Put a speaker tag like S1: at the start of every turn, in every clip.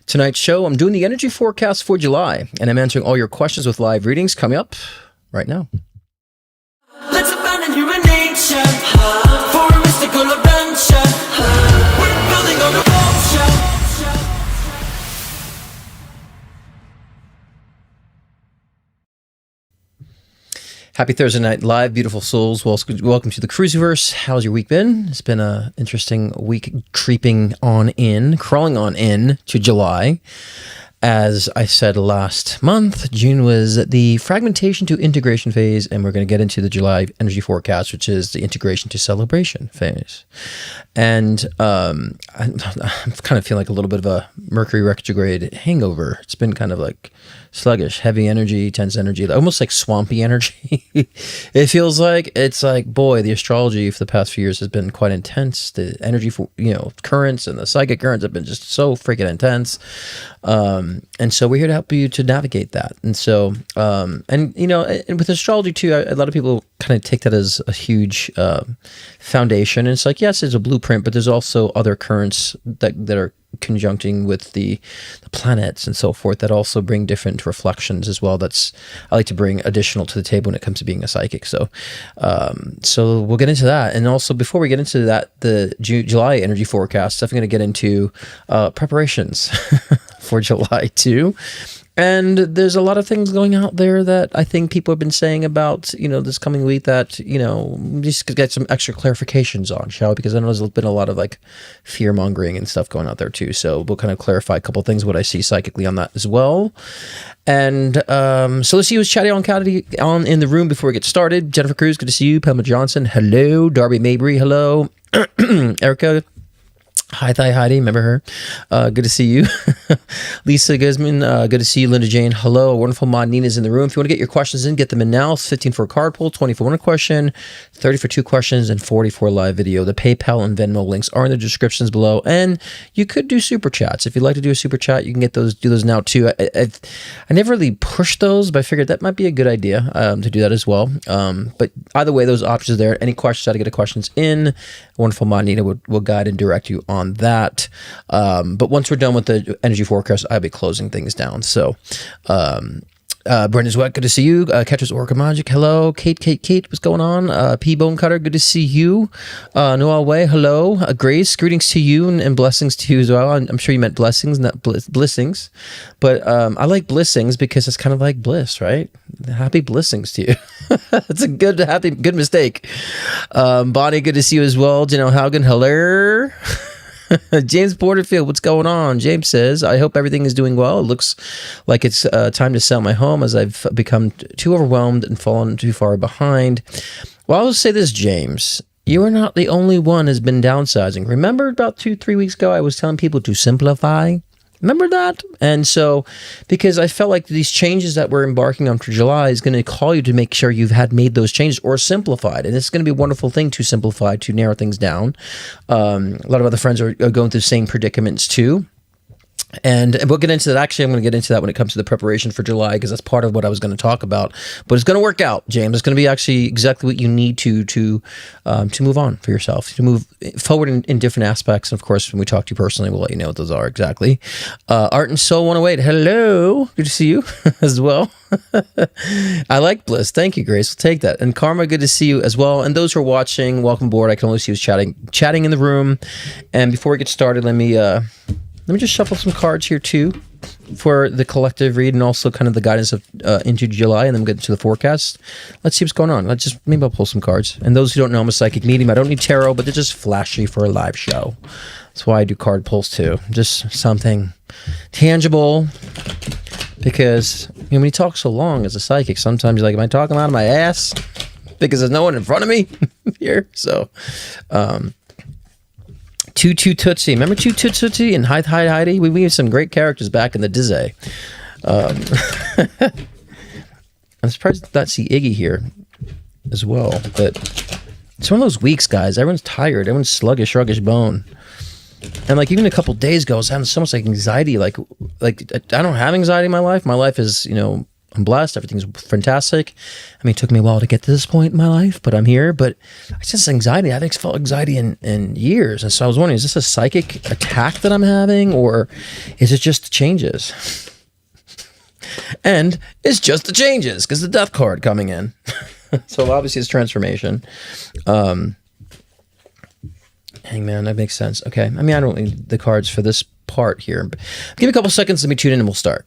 S1: Tonight's show, I'm doing the energy forecast for July, and I'm answering all your questions with live readings coming up right now.
S2: Let's abandon human nature for a mystical adventure. We're building on a vulture.
S1: Happy Thursday night live, beautiful souls. Welcome to the Cruciverse. How's your week been? It's been an interesting week, crawling on in to July. As I said last month, June was the fragmentation to integration phase, and we're going to get into the July energy forecast, which is the integration to celebration phase. And I'm kind of feeling like a little bit of a Mercury retrograde hangover. It's been kind of like sluggish, heavy energy, tense energy, almost like swampy energy. It feels like it's like, boy, the astrology for the past few years has been quite intense. The energy for, currents and the psychic currents have been just so freaking intense. And so we're here to help you to navigate that. And so, and with astrology too, a lot of people kind of take that as a huge foundation. And it's like, yes, it's a blueprint, but there's also other currents that are conjuncting with the planets and so forth that also bring different reflections as well. I like to bring additional to the table when it comes to being a psychic. So we'll get into that. And also before we get into that, the July energy forecast, definitely going to get into preparations for July too. And there's a lot of things going out there that I think people have been saying about, this coming week that, just could get some extra clarifications on, shall we? Because I know there's been a lot of like fear mongering and stuff going out there too. So we'll kind of clarify a couple of things, what I see psychically on that as well. And so let's see who's chatting on in the room before we get started. Jennifer Cruz, good to see you. Pamela Johnson, hello. Darby Mabry, hello. Erica. Hi, Heidi. Remember her? Good to see you. Lisa Guzman, good to see you. Linda Jane, hello. Wonderful mod Nina's in the room. If you want to get your questions in, get them in now. It's 15 for a card pull, 20 for one question, 30 for two questions, and 40 for a live video. The PayPal and Venmo links are in the descriptions below. And you could do super chats. If you'd like to do a super chat, you can do those now too. I never really pushed those, but I figured that might be a good idea to do that as well. But either way, those options are there. Any questions, how to get the questions in, wonderful mod Nina will guide and direct you on that. But once we're done with the energy forecast, I'll be closing things down. So Brenda's Wet, good to see you. Catcher's Orca Magic, hello. Kate, what's going on? P Bone Cutter, good to see you. Noel Way, hello. Grace, greetings to you and blessings to you as well. I'm sure you meant blessings, not blissings. But I like blissings because it's kind of like bliss, right? Happy blessings to you. It's a good mistake. Bonnie, good to see you as well. Janelle Haugen, hello. James Porterfield, what's going on? James says, I hope everything is doing well. It looks like it's time to sell my home as I've become too overwhelmed and fallen too far behind. Well, I'll say this, James. You are not the only one who's been downsizing. Remember about 2-3 weeks ago, I was telling people to simplify? Remember that? And so, because I felt like these changes that we're embarking on for July is going to call you to make sure you've made those changes or simplified. And it's going to be a wonderful thing to simplify, to narrow things down. A lot of other friends are going through the same predicaments too. And we'll get into that. Actually, I'm going to get into that when it comes to the preparation for July, because that's part of what I was going to talk about. But it's going to work out, James. It's going to be actually exactly what you need to move on for yourself, to move forward in different aspects. And of course, when we talk to you personally, we'll let you know what those are exactly. Art and Soul 108, hello. Good to see you as well. I like bliss. Thank you, Grace. We'll take that. And Karma, good to see you as well. And those who are watching, welcome aboard. I can only see who's chatting in the room. And before we get started, let me just shuffle some cards here too for the collective read and also kind of the guidance of into July, and then we'll get into the forecast. Let's see what's going on. Maybe I'll pull some cards. And those who don't know, I'm a psychic medium. I don't need tarot, but they're just flashy for a live show. That's why I do card pulls too. Just something tangible. Because when you talk so long as a psychic, sometimes you're like, am I talking out of my ass? Because there's no one in front of me here. So, Tutu Tootsie. Remember Tutu Tootsie and Heidi? We had some great characters back in the Disney. I'm surprised to not see Iggy here as well. But it's one of those weeks, guys. Everyone's tired. Everyone's sluggish bone. And like even a couple days ago, I was having so much like anxiety. Like I don't have anxiety in my life. My life is, I'm blessed. Everything's fantastic. I mean, it took me a while to get to this point in my life, but I'm here. But I sense anxiety. I haven't felt anxiety in years. And so I was wondering, is this a psychic attack that I'm having, or is it just the changes? And it's just the changes because the death card coming in. So obviously it's transformation. Hangman, that makes sense. Okay. I mean, I don't need the cards for this part here. But give me a couple seconds. Let me tune in and we'll start.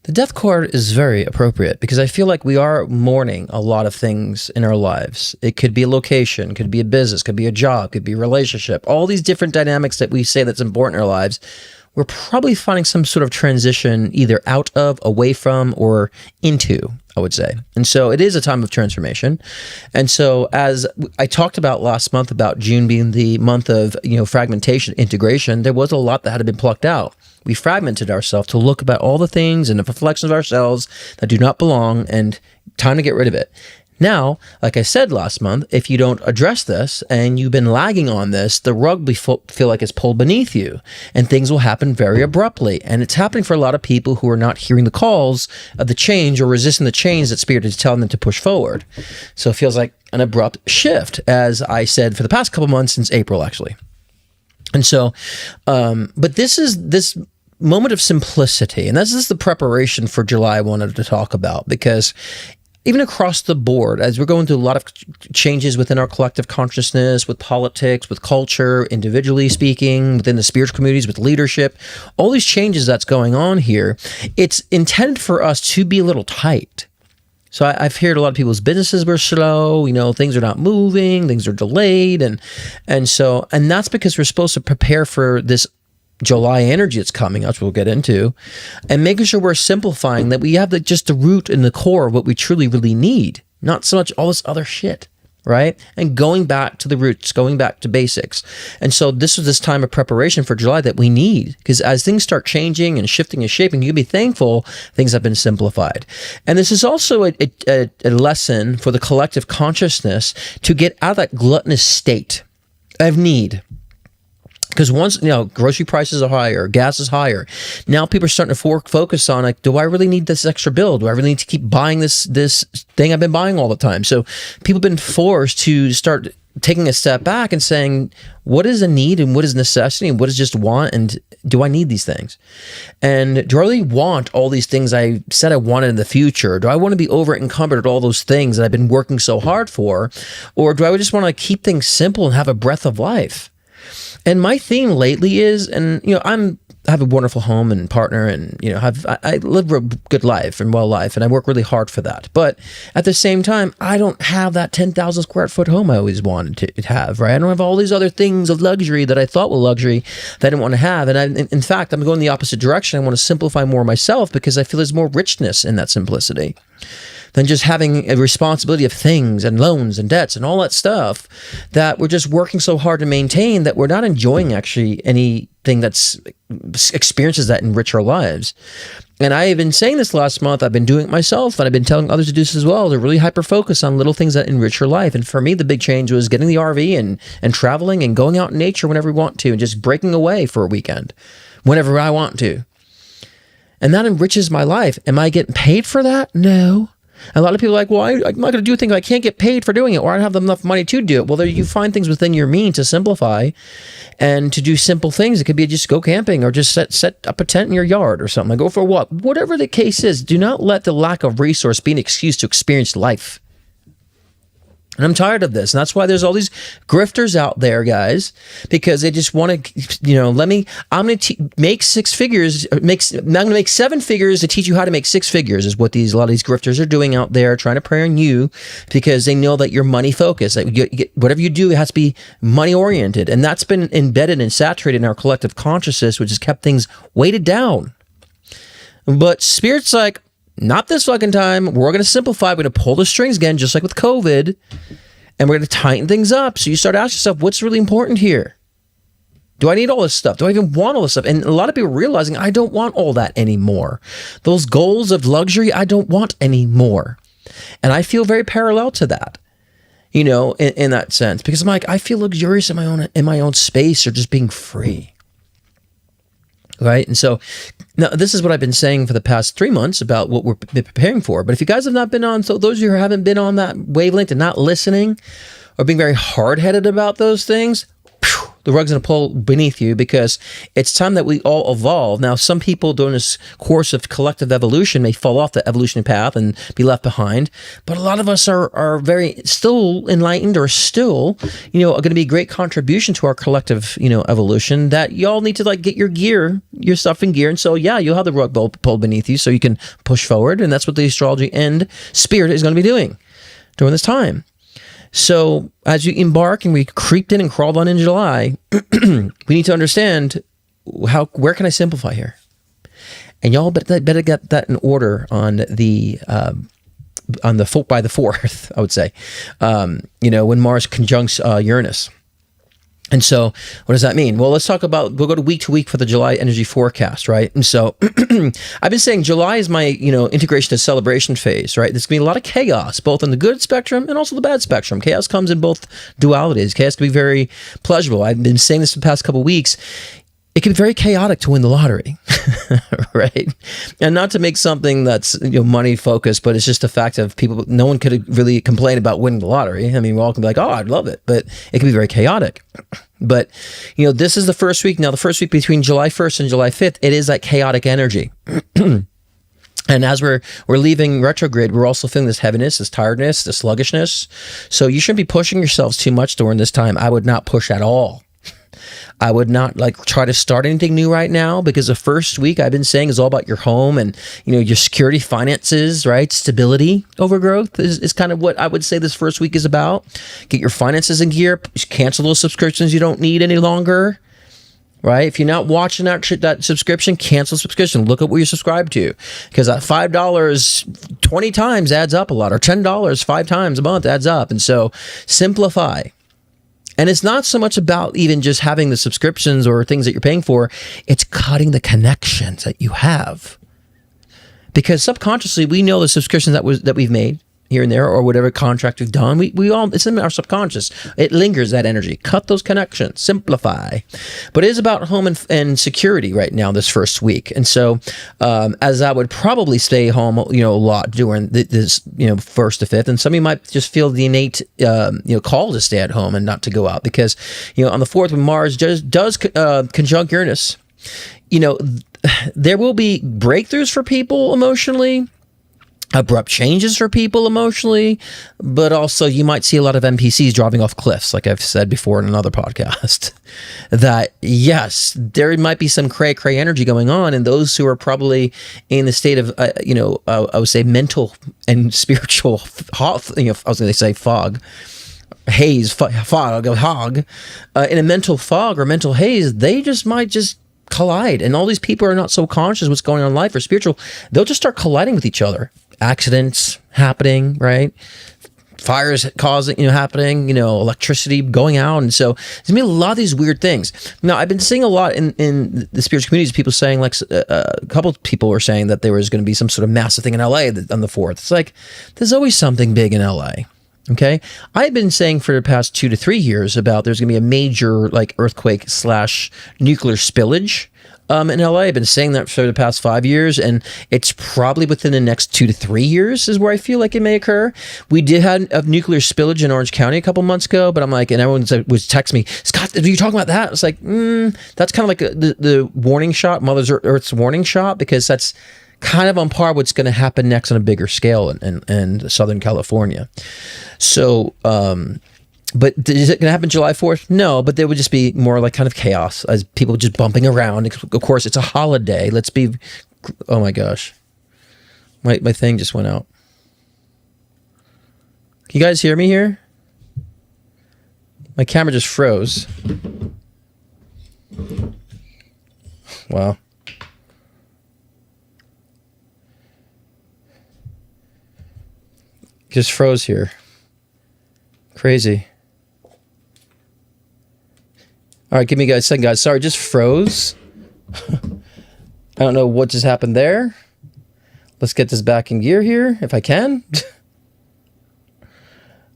S1: The death card is very appropriate because I feel like we are mourning a lot of things in our lives. It could be a location, could be a business, could be a job, could be a relationship. All these different dynamics that we say that's important in our lives, we're probably finding some sort of transition either out of, away from, or into, I would say. And so it is a time of transformation. And so as I talked about last month about June being the month of, fragmentation, integration, there was a lot that had been plucked out. We fragmented ourselves to look about all the things and the reflections of ourselves that do not belong, and time to get rid of it. Now, like I said last month, if you don't address this and you've been lagging on this, the rug will feel like it's pulled beneath you, and things will happen very abruptly. And it's happening for a lot of people who are not hearing the calls of the change or resisting the change that Spirit is telling them to push forward. So it feels like an abrupt shift, as I said, for the past couple months, since April, actually. And so, but this moment of simplicity, and this is the preparation for July I wanted to talk about, because even across the board, as we're going through a lot of changes within our collective consciousness, with politics, with culture, individually speaking, within the spiritual communities, with leadership, all these changes that's going on here, it's intended for us to be a little tight. So I've heard a lot of people's businesses were slow, things are not moving, things are delayed. And that's because we're supposed to prepare for this July energy that's coming, which we'll get into, and making sure we're simplifying, that we have just the root and the core of what we truly, really need, not so much all this other shit, right? And going back to the roots, going back to basics. And so this was this time of preparation for July that we need, because as things start changing and shifting and shaping, you can be thankful things have been simplified. And this is also a lesson for the collective consciousness to get out of that gluttonous state of need. Because once, grocery prices are higher, gas is higher. Now people are starting to focus on, like, do I really need this extra bill? Do I really need to keep buying this thing I've been buying all the time? So people have been forced to start taking a step back and saying, what is a need and what is necessity and what is just want, and do I need these things? And do I really want all these things I said I wanted in the future? Do I want to be over encumbered at all those things that I've been working so hard for? Or do I just want to keep things simple and have a breath of life? And my theme lately is, and I have a wonderful home and partner, and I live a good life and well life, and I work really hard for that. But at the same time, I don't have that 10,000 square foot home I always wanted to have, right? I don't have all these other things of luxury that I thought were luxury that I didn't want to have. And in fact, I'm going the opposite direction. I want to simplify more myself because I feel there's more richness in that simplicity than just having a responsibility of things and loans and debts and all that stuff that we're just working so hard to maintain that we're not enjoying actually anything that's experiences that enrich our lives. And I have been saying this last month, I've been doing it myself, and I've been telling others to do this as well, to really hyper-focus on little things that enrich your life. And for me, the big change was getting the RV and traveling and going out in nature whenever we want to, and just breaking away for a weekend whenever I want to. And that enriches my life. Am I getting paid for that? No. A lot of people are like, well, I'm not going to do things I can't get paid for doing it, or I don't have enough money to do it. Well, there you find things within your means to simplify and to do simple things. It could be just go camping, or just set up a tent in your yard or something. Go for a walk. Whatever the case is, do not let the lack of resource be an excuse to experience life. And I'm tired of this. And that's why there's all these grifters out there, guys, because they just want to, I'm going to make 6 figures, I'm going to make 7 figures to teach you how to make 6 figures is what a lot of these grifters are doing out there, trying to prey on you because they know that you're money focused. That whatever you do, it has to be money oriented. And that's been embedded and saturated in our collective consciousness, which has kept things weighted down. But Spirit's like, not this fucking time. We're going to simplify. We're going to pull the strings again, just like with COVID, and we're going to tighten things up. So you start asking yourself, what's really important here? Do I need all this stuff? Do I even want all this stuff? And a lot of people realizing, I don't want all that anymore. Those goals of luxury, I don't want anymore. And I feel very parallel to that. in that sense, because I'm like, I feel luxurious in my own space, or just being free. Right. And so now this is what I've been saying for the past 3 months about what we're preparing for. But if you guys have not been on, so those of you who haven't been on that wavelength and not listening or being very hard-headed about those things, the rug's going to pull beneath you, because it's time that we all evolve. Now, some people during this course of collective evolution may fall off the evolutionary path and be left behind, but a lot of us are very still enlightened, or still, are going to be a great contribution to our collective, evolution, that y'all need to get your stuff in gear. And so, yeah, you'll have the rug pulled beneath you so you can push forward. And that's what the astrology and spirit is going to be doing during this time. So as you embark, and we creeped in and crawled on in July, we need to understand where can I simplify here? And y'all better get that in order on the by the 4th, I would say, when Mars conjuncts Uranus. And so what does that mean? Well, let's talk about, we'll go to week for the July energy forecast, right? And so I've been saying July is my, integration to celebration phase, right? There's going to be a lot of chaos, both in the good spectrum and also the bad spectrum. Chaos comes in both dualities. Chaos can be very pleasurable. I've been saying this the past couple of weeks. It can be very chaotic to win the lottery, right? And not to make something that's money focused, but it's just a fact of people. No one could really complain about winning the lottery. I mean, we all can be like, "Oh, I'd love it," but it can be very chaotic. But this is the first week. Now, the first week between July 1st and July 5th, it is that chaotic energy. And as we're leaving retrograde, we're also feeling this heaviness, this tiredness, this sluggishness. So you shouldn't be pushing yourselves too much during this time. I would not push at all. I would not try to start anything new right now, because the first week I've been saying is all about your home and, your security, finances, right? Stability over growth is kind of what I would say this first week is about. Get your finances in gear, cancel those subscriptions you don't need any longer, right? If you're not watching that subscription, cancel subscription. Look at what you're subscribed to, because that $5 20 times adds up a lot, or $10 5 times a month adds up. And so simplify. And it's not so much about even just having the subscriptions or things that you're paying for. It's cutting the connections that you have. Because subconsciously, we know the subscriptions that we've made here and there, or whatever contract we've done, we all, it's in our subconscious. It lingers, that energy. Cut those connections, simplify. But it is about home and security right now, this first week. And so, as I would probably stay home, a lot during this, 1st to 5th, and some of you might just feel the innate, call to stay at home and not to go out, because, on the 4th, when Mars does conjunct Uranus, there will be breakthroughs for people emotionally, abrupt changes for people emotionally, but also you might see a lot of NPCs driving off cliffs, like I've said before in another podcast, that yes, there might be some cray energy going on, and those who are probably in the state of, I would say mental and spiritual, I was going to say fog, haze, fog, I'll go hog, in a mental fog or mental haze, they might collide, and all these people are not so conscious what's going on in life or spiritual, they'll just start colliding with each other. Accidents happening, right? Fires happening, electricity going out. And so there's gonna be a lot of these weird things. Now, I've been seeing a lot in the spiritual communities, people saying, a couple of people were saying that there was going to be some sort of massive thing in LA on the 4th. It's like, there's always something big in LA. Okay. I've been saying for the past 2 to 3 years about there's going to be a major earthquake / nuclear spillage in LA. I've been saying that for the past 5 years, and it's probably within the next 2 to 3 years is where I feel like it may occur. We did have a nuclear spillage in Orange County a couple months ago, but I'm like, and everyone was texting me, Scott, are you talking about that? It's like, that's kind of like the warning shot, Mother Earth's warning shot, because that's kind of on par with what's going to happen next on a bigger scale in Southern California. So, but is it going to happen July 4th? No, but there would just be more kind of chaos as people just bumping around. Of course, it's a holiday. Oh my gosh. My thing just went out. Can you guys hear me here? My camera just froze. Wow. Just froze here. Crazy. All right, give me a second, guys. Sorry, just froze. I don't know what just happened there. Let's get this back in gear here, if I can.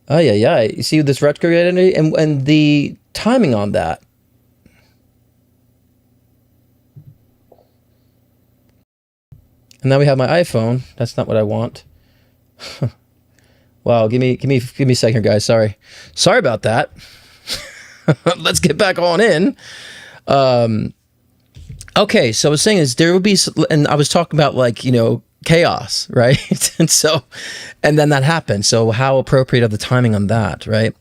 S1: Oh yeah. You see this retrograde energy and the timing on that. And now we have my iPhone. That's not what I want. Wow, give me a second, guys. Sorry about that. Let's get back on in. Okay, so I was saying is there would be, and I was talking about like chaos, right? and then that happened. So how appropriate of the timing on that, right?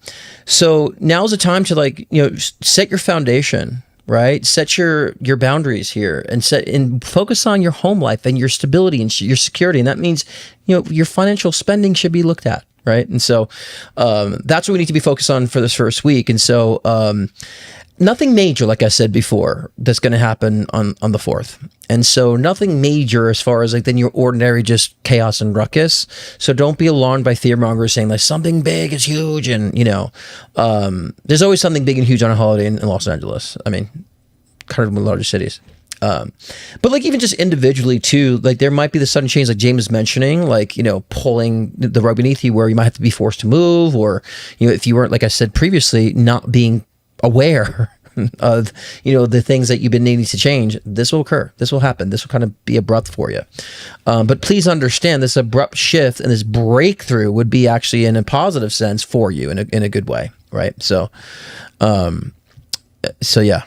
S1: So now's the time to set your foundation. Right, set your boundaries here, and focus on your home life and your stability and your security, and that means your financial spending should be looked at, right? And so that's what we need to be focused on for this first week. And so nothing major, like I said before, that's going to happen on the 4th. And so nothing major as far as then your ordinary just chaos and ruckus. So don't be alarmed by fear mongers saying like something big is huge. And, there's always something big and huge on a holiday in Los Angeles. I mean, kind of one of the largest cities. But even just individually too, there might be the sudden change like James was mentioning, pulling the rug beneath you where you might have to be forced to move, or, if you weren't, like I said previously, not being aware of the things that you've been needing to change, this will occur, this will happen, this will kind of be abrupt for you, but please understand this abrupt shift and this breakthrough would be actually in a positive sense for you in a good way, right? So yeah.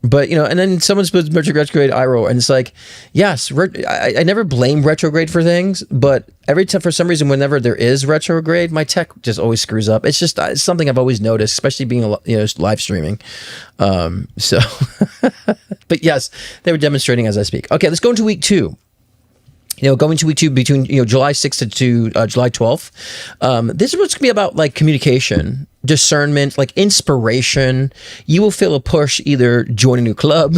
S1: But, and then someone supposed to retrograde eye roll, and it's like, yes, I never blame retrograde for things, but every time, for some reason, whenever there is retrograde, my tech just always screws up. It's just it's something I've always noticed, especially being, live streaming. So, but yes, they were demonstrating as I speak. Okay, let's go into week 2. Going to week 2 between, July 6th to July 12th. This is what's going to be about communication, discernment, inspiration. You will feel a push, either join a new club,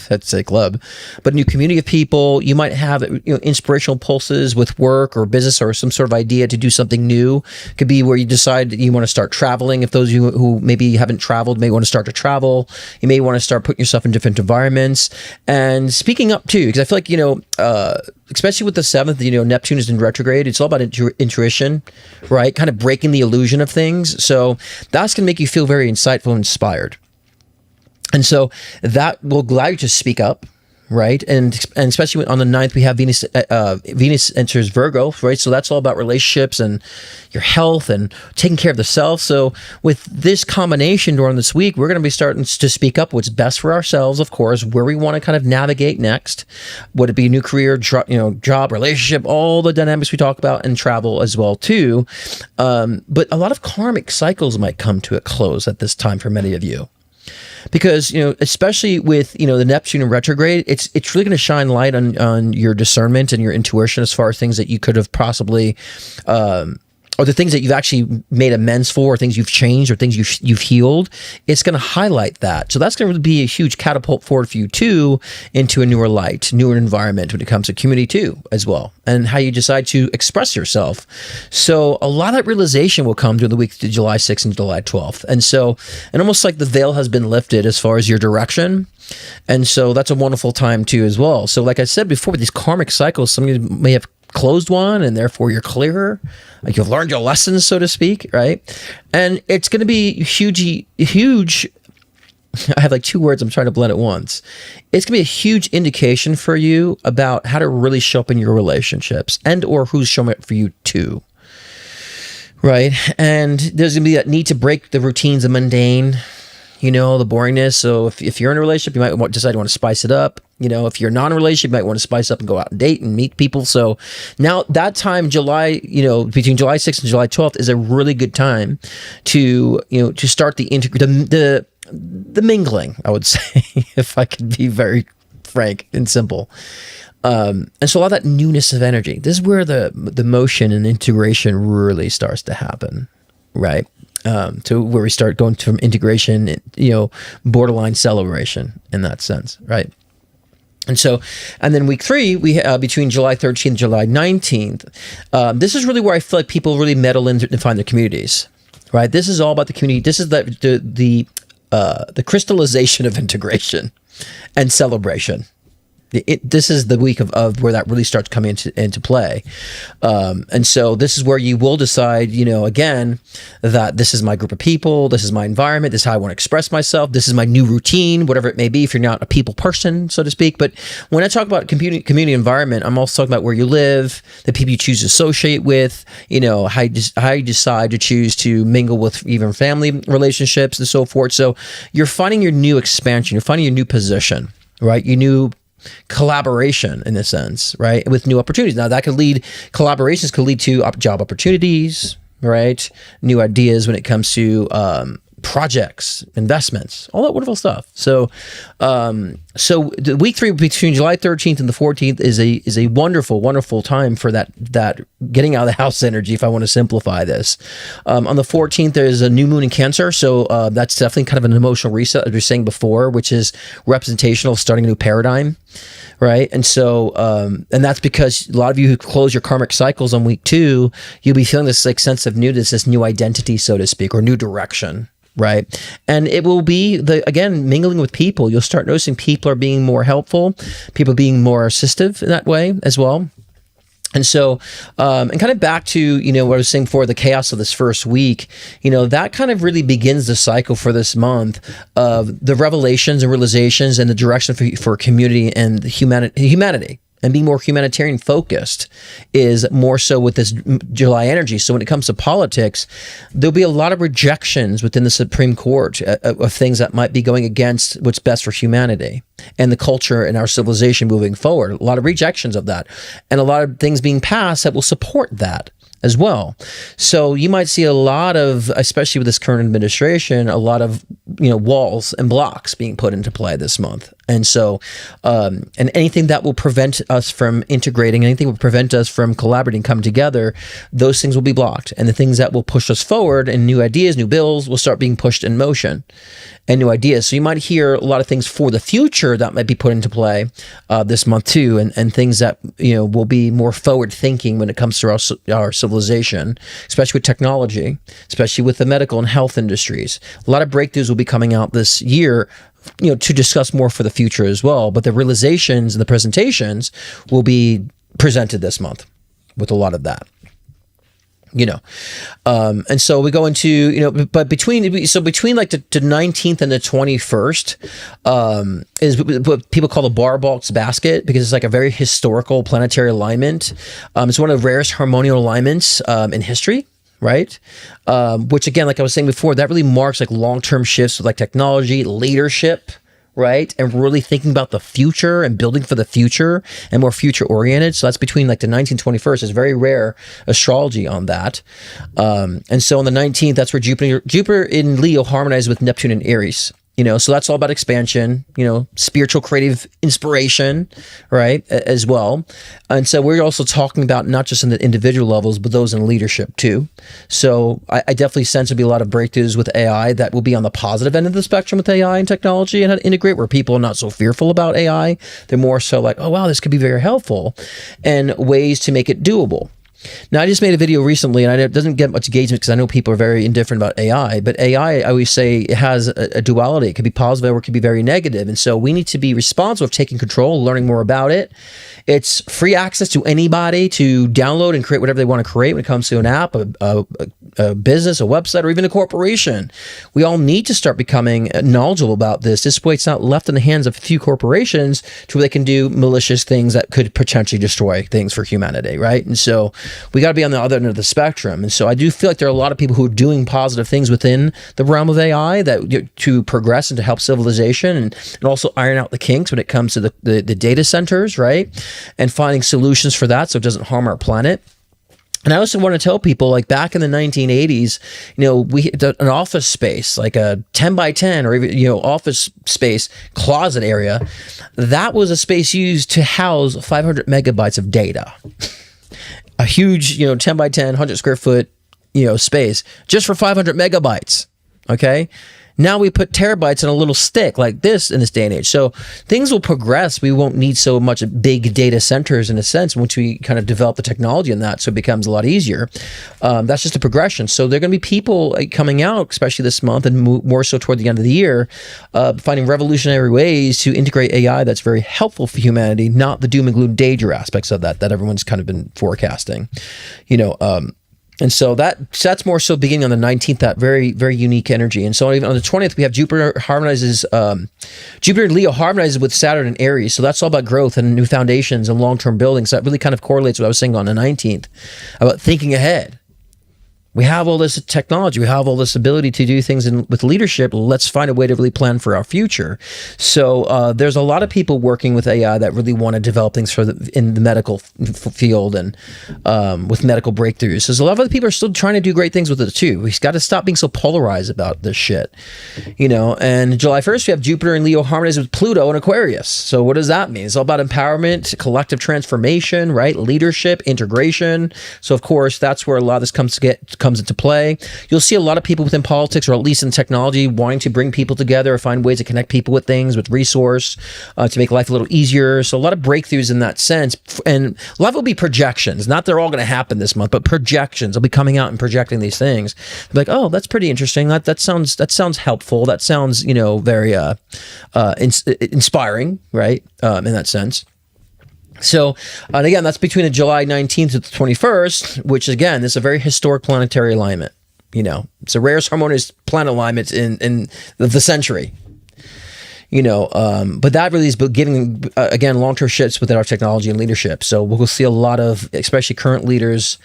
S1: that's a club, but a new community of people. You might have, inspirational pulses with work or business or some sort of idea to do something new. Could be where you decide that you want to start traveling. If those of you who maybe haven't traveled may want to start to travel, you may want to start putting yourself in different environments and speaking up too, because I feel like, especially with the 7th, Neptune is in retrograde. It's all about intuition, right? Kind of breaking the illusion of things. So that's going to make you feel very insightful and inspired. And so that will allow you to speak up, right? And especially on the 9th, we have Venus enters Virgo, right? So that's all about relationships and your health and taking care of the self. So with this combination during this week, we're going to be starting to speak up what's best for ourselves, of course, where we want to kind of navigate next. Would it be a new career, job, relationship, all the dynamics we talk about, and travel as well too. But a lot of karmic cycles might come to a close at this time for many of you. Because, especially with, the Neptune in retrograde, it's really going to shine light on your discernment and your intuition as far as things that you could have possibly, or the things that you've actually made amends for, or things you've changed, or things you've healed. It's going to highlight that. So that's going to be a huge catapult forward for you too, into a newer light, newer environment when it comes to community too, as well, and how you decide to express yourself. So a lot of that realization will come during the week to July 6th and July 12th. And almost like the veil has been lifted as far as your direction. And so that's a wonderful time too, as well. So like I said before, with these karmic cycles, some of you may have closed one, and therefore you're clearer, like you've learned your lessons, so to speak, right? And it's going to be huge. I have 2 words I'm trying to blend at once. It's going to be a huge indication for you about how to really show up in your relationships, and or who's showing up for you too, right? And there's going to be that need to break the routines, the mundane, the boringness. So if you're in a relationship, you might decide you want to spice it up. If you're not in a relationship, you might want to spice up and go out and date and meet people. So now that time, July, between July 6th and July 12th is a really good time to start the mingling, I would say, if I could be very frank and simple. And so a lot of that newness of energy, this is where the motion and integration really starts to happen, right? To where we start going from integration, borderline celebration in that sense, right? And then week 3, we between July 13th and July 19th, this is really where I feel like people really meddle in to find their communities, right? This is all about the community. This is the crystallization of integration and celebration. This is the week of where that really starts coming into play. And so this is where you will decide, again, that this is my group of people, this is my environment, this is how I want to express myself, this is my new routine, whatever it may be, if you're not a people person, so to speak. But when I talk about community environment, I'm also talking about where you live, the people you choose to associate with, how you decide to choose to mingle with even family relationships and so forth. So you're finding your new expansion, you're finding your new position, right? Your new collaboration in a sense, right? With new opportunities. Now collaborations could lead to job opportunities, right? New ideas when it comes to projects, investments, all that wonderful stuff. So the week 3 between July 13th and the 14th is a wonderful, wonderful time for that getting out of the house energy, if I want to simplify this. On the 14th, there's a new moon in Cancer. So that's definitely kind of an emotional reset, as we were saying before, which is representational, starting a new paradigm. Right. And so, and that's because a lot of you who close your karmic cycles on week 2, you'll be feeling this sense of newness, this new identity, so to speak, or new direction. Right. And it will be again, mingling with people. You'll start noticing people are being more helpful, people being more assistive in that way as well. And so, and kind of back to, what I was saying before, the chaos of this first week, that kind of really begins the cycle for this month of the revelations and realizations and the direction for community and humanity. And being more humanitarian focused is more so with this July energy. So when it comes to politics, there'll be a lot of rejections within the Supreme Court of things that might be going against what's best for humanity and the culture and our civilization moving forward. A lot of rejections of that, and a lot of things being passed that will support that as well. So you might see a lot of, especially with this current administration, a lot of, walls and blocks being put into play this month. And so, and anything that will prevent us from integrating, anything will prevent us from collaborating, come together, those things will be blocked. And the things that will push us forward and new ideas, new bills will start being pushed in motion and new ideas. So you might hear a lot of things for the future that might be put into play this month too. And things that, will be more forward thinking when it comes to our civilization, especially with technology, especially with the medical and health industries. A lot of breakthroughs will be coming out this year, to discuss more for the future as well. But the realizations and the presentations will be presented this month with a lot of that. And so we go into, but between like the 19th and the 21st is what people call the Bar-Balk's basket, because it's like a very historical planetary alignment. It's one of the rarest harmonial alignments in history. Right? Which again, like I was saying before, that really marks like long-term shifts with like technology, leadership, right? And really thinking about the future and building for the future and more future oriented. So that's between like the 19th and 21st. It's very rare astrology on that. And so on the 19th, that's where Jupiter in Leo harmonizes with Neptune in Aries. So that's all about expansion, spiritual, creative inspiration, right, as well. And so we're also talking about not just in the individual levels, but those in leadership too. So I definitely sense there'll be a lot of breakthroughs with AI that will be on the positive end of the spectrum with AI and technology and how to integrate, where people are not so fearful about AI. They're more so like, oh, wow, this could be very helpful, and ways to make it doable. Now, I just made a video recently, and it doesn't get much engagement because I know people are very indifferent about AI, but AI, I always say, it has a duality. It could be positive or it could be very negative. And so we need to be responsible of taking control, learning more about it. It's free access to anybody to download and create whatever they want to create when it comes to an app, a business, a website, or even a corporation. We all need to start becoming knowledgeable about this. This way it's not left in the hands of a few corporations to where they can do malicious things that could potentially destroy things for humanity, right? And so we got to be on the other end of the spectrum. And so I do feel like there are a lot of people who are doing positive things within the realm of AI that to progress and to help civilization, and also iron out the kinks when it comes to the data centers, right? And finding solutions for that so it doesn't harm our planet. And I also want to tell people, like back in the 1980s, we had an office space, like a 10 by 10 or even, office space closet area. That was a space used to house 500 megabytes of data. A huge, 10 by 10, 100 square foot, space just for 500 megabytes. Okay. Now we put terabytes in a little stick like this in this day and age. So things will progress. We won't need so much big data centers in a sense once we kind of develop the technology in that. So it becomes a lot easier. That's just a progression. So there are going to be people coming out, especially this month and more so toward the end of the year, finding revolutionary ways to integrate AI that's very helpful for humanity, not the doom and gloom danger aspects of that everyone's kind of been forecasting, and so that's more so beginning on the 19th, that very, very unique energy. And so even on the 20th, we have Jupiter and Leo harmonizes with Saturn and Aries. So that's all about growth and new foundations and long-term buildings. So that really kind of correlates with what I was saying on the 19th about thinking ahead. We have all this technology. We have all this ability to do things with leadership. Let's find a way to really plan for our future. So there's a lot of people working with AI that really want to develop things in the medical field and with medical breakthroughs. So a lot of other people are still trying to do great things with it too. We've got to stop being so polarized about this shit. And July 1st, we have Jupiter and Leo harmonized with Pluto and Aquarius. So what does that mean? It's all about empowerment, collective transformation, right? Leadership, integration. So of course, that's where a lot of this comes into play. You'll see a lot of people within politics, or at least in technology, wanting to bring people together or find ways to connect people with things, with resource, to make life a little easier. So a lot of breakthroughs in that sense. And a lot will be projections. Not they're all going to happen this month, but projections. They'll be coming out and projecting these things. They'll be like, oh, that's pretty interesting. That sounds helpful. That sounds, very inspiring, right? In that sense. So, and again, that's between the July 19th to the 21st, which again, is a very historic planetary alignment. It's the rarest harmonious planet alignment in the century. But that really is giving, again, long-term shifts within our technology and leadership. So we'll see a lot of, especially current leaders,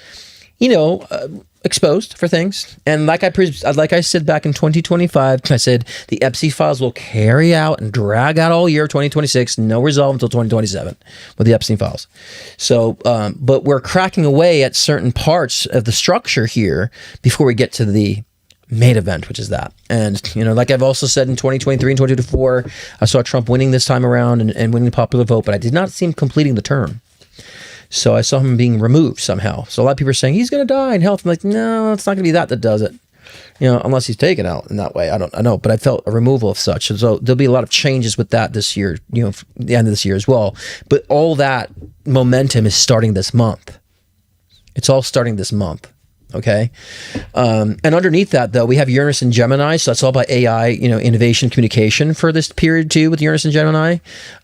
S1: exposed for things. And like I said back in 2025, I said the Epstein files will carry out and drag out all year 2026, no resolve until 2027 with the Epstein files. So, but we're cracking away at certain parts of the structure here before we get to the main event, which is that. And, like I've also said in 2023 and 2024, I saw Trump winning this time around and winning the popular vote, but I did not see him completing the term. So I saw him being removed somehow. So a lot of people are saying he's going to die in health. I'm like, no, it's not going to be that does it. Unless he's taken out in that way. I know, but I felt a removal of such. So there'll be a lot of changes with that this year, the end of this year as well. But all that momentum is starting this month. It's all starting this month. Okay. And underneath that, though, we have Uranus and Gemini. So that's all about AI, innovation, communication for this period too with Uranus and Gemini.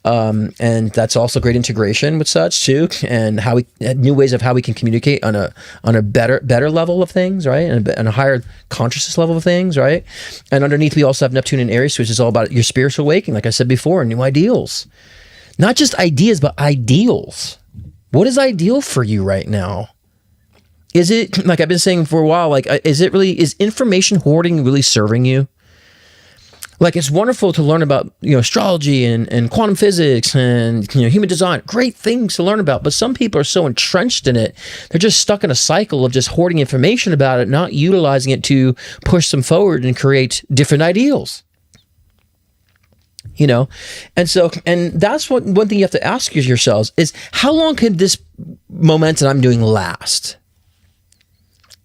S1: And that's also great integration with such too. And new ways of how we can communicate on a better level of things, right? And a higher consciousness level of things, right? And underneath, we also have Neptune and Aries, which is all about your spiritual awakening. Like I said before, new ideals, not just ideas, but ideals. What is ideal for you right now? Is it, like I've been saying for a while, like, is information hoarding really serving you? Like, it's wonderful to learn about, astrology and quantum physics and, human design. Great things to learn about. But some people are so entrenched in it, they're just stuck in a cycle of just hoarding information about it, not utilizing it to push them forward and create different ideals. And that's one thing you have to ask yourselves is, how long can this momentum I'm doing last?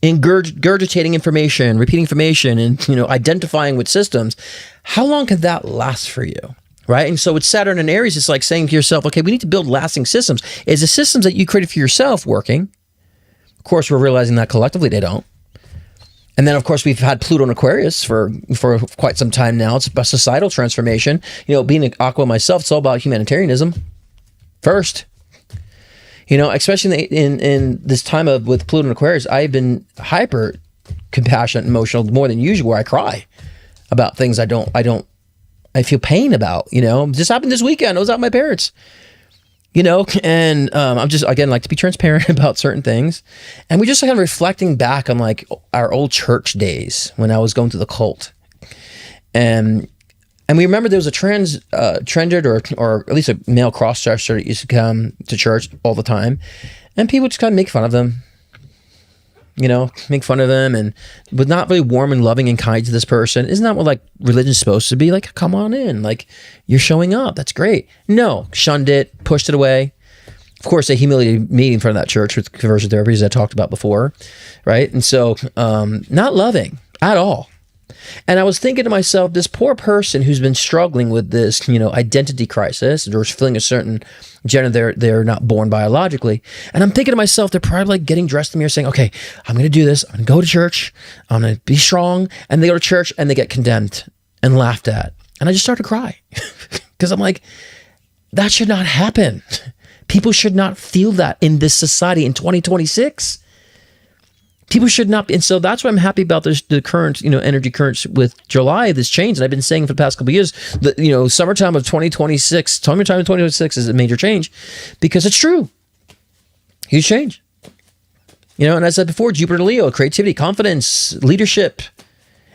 S1: Ingurgitating information, repeating information, and identifying with systems, how long can that last for you, right? And so with Saturn and Aries, it's like saying to yourself, okay, we need to build lasting systems. Is the systems that you created for yourself working? Of course, we're realizing that collectively they don't. And then, of course, we've had Pluto and Aquarius for quite some time now. It's about societal transformation. Being an Aqua myself, it's all about humanitarianism first. Especially in this time with Pluto and Aquarius, I've been hyper compassionate and emotional more than usual, where I cry about things I feel pain about, This happened this weekend. I was out with my parents, and I'm just, again, like to be transparent about certain things. And we just kind of reflecting back on like our old church days when I was going to the cult. And we remember there was a transgendered or at least a male cross-dresser that used to come to church all the time, and people just kind of make fun of them, but not really warm and loving and kind to this person. Isn't that what like religion's supposed to be? Like, come on in, like you're showing up. That's great. No, shunned it, pushed it away. Of course, they humiliated me in front of that church with conversion therapies I talked about before, right? And so, not loving at all. And I was thinking to myself, this poor person who's been struggling with this, identity crisis, or feeling a certain gender they're not born biologically. And I'm thinking to myself, they're probably like getting dressed in the mirror saying, okay, I'm going to do this. I'm going to go to church. I'm going to be strong. And they go to church and they get condemned and laughed at. And I just started to cry because I'm like, that should not happen. People should not feel that in this society in 2026. People should not be. And so that's why I'm happy about the current, energy currents with July, this change. And I've been saying for the past couple of years that, summertime of 2026 is a major change because it's true. Huge change. And I said before, Jupiter Leo, creativity, confidence, leadership.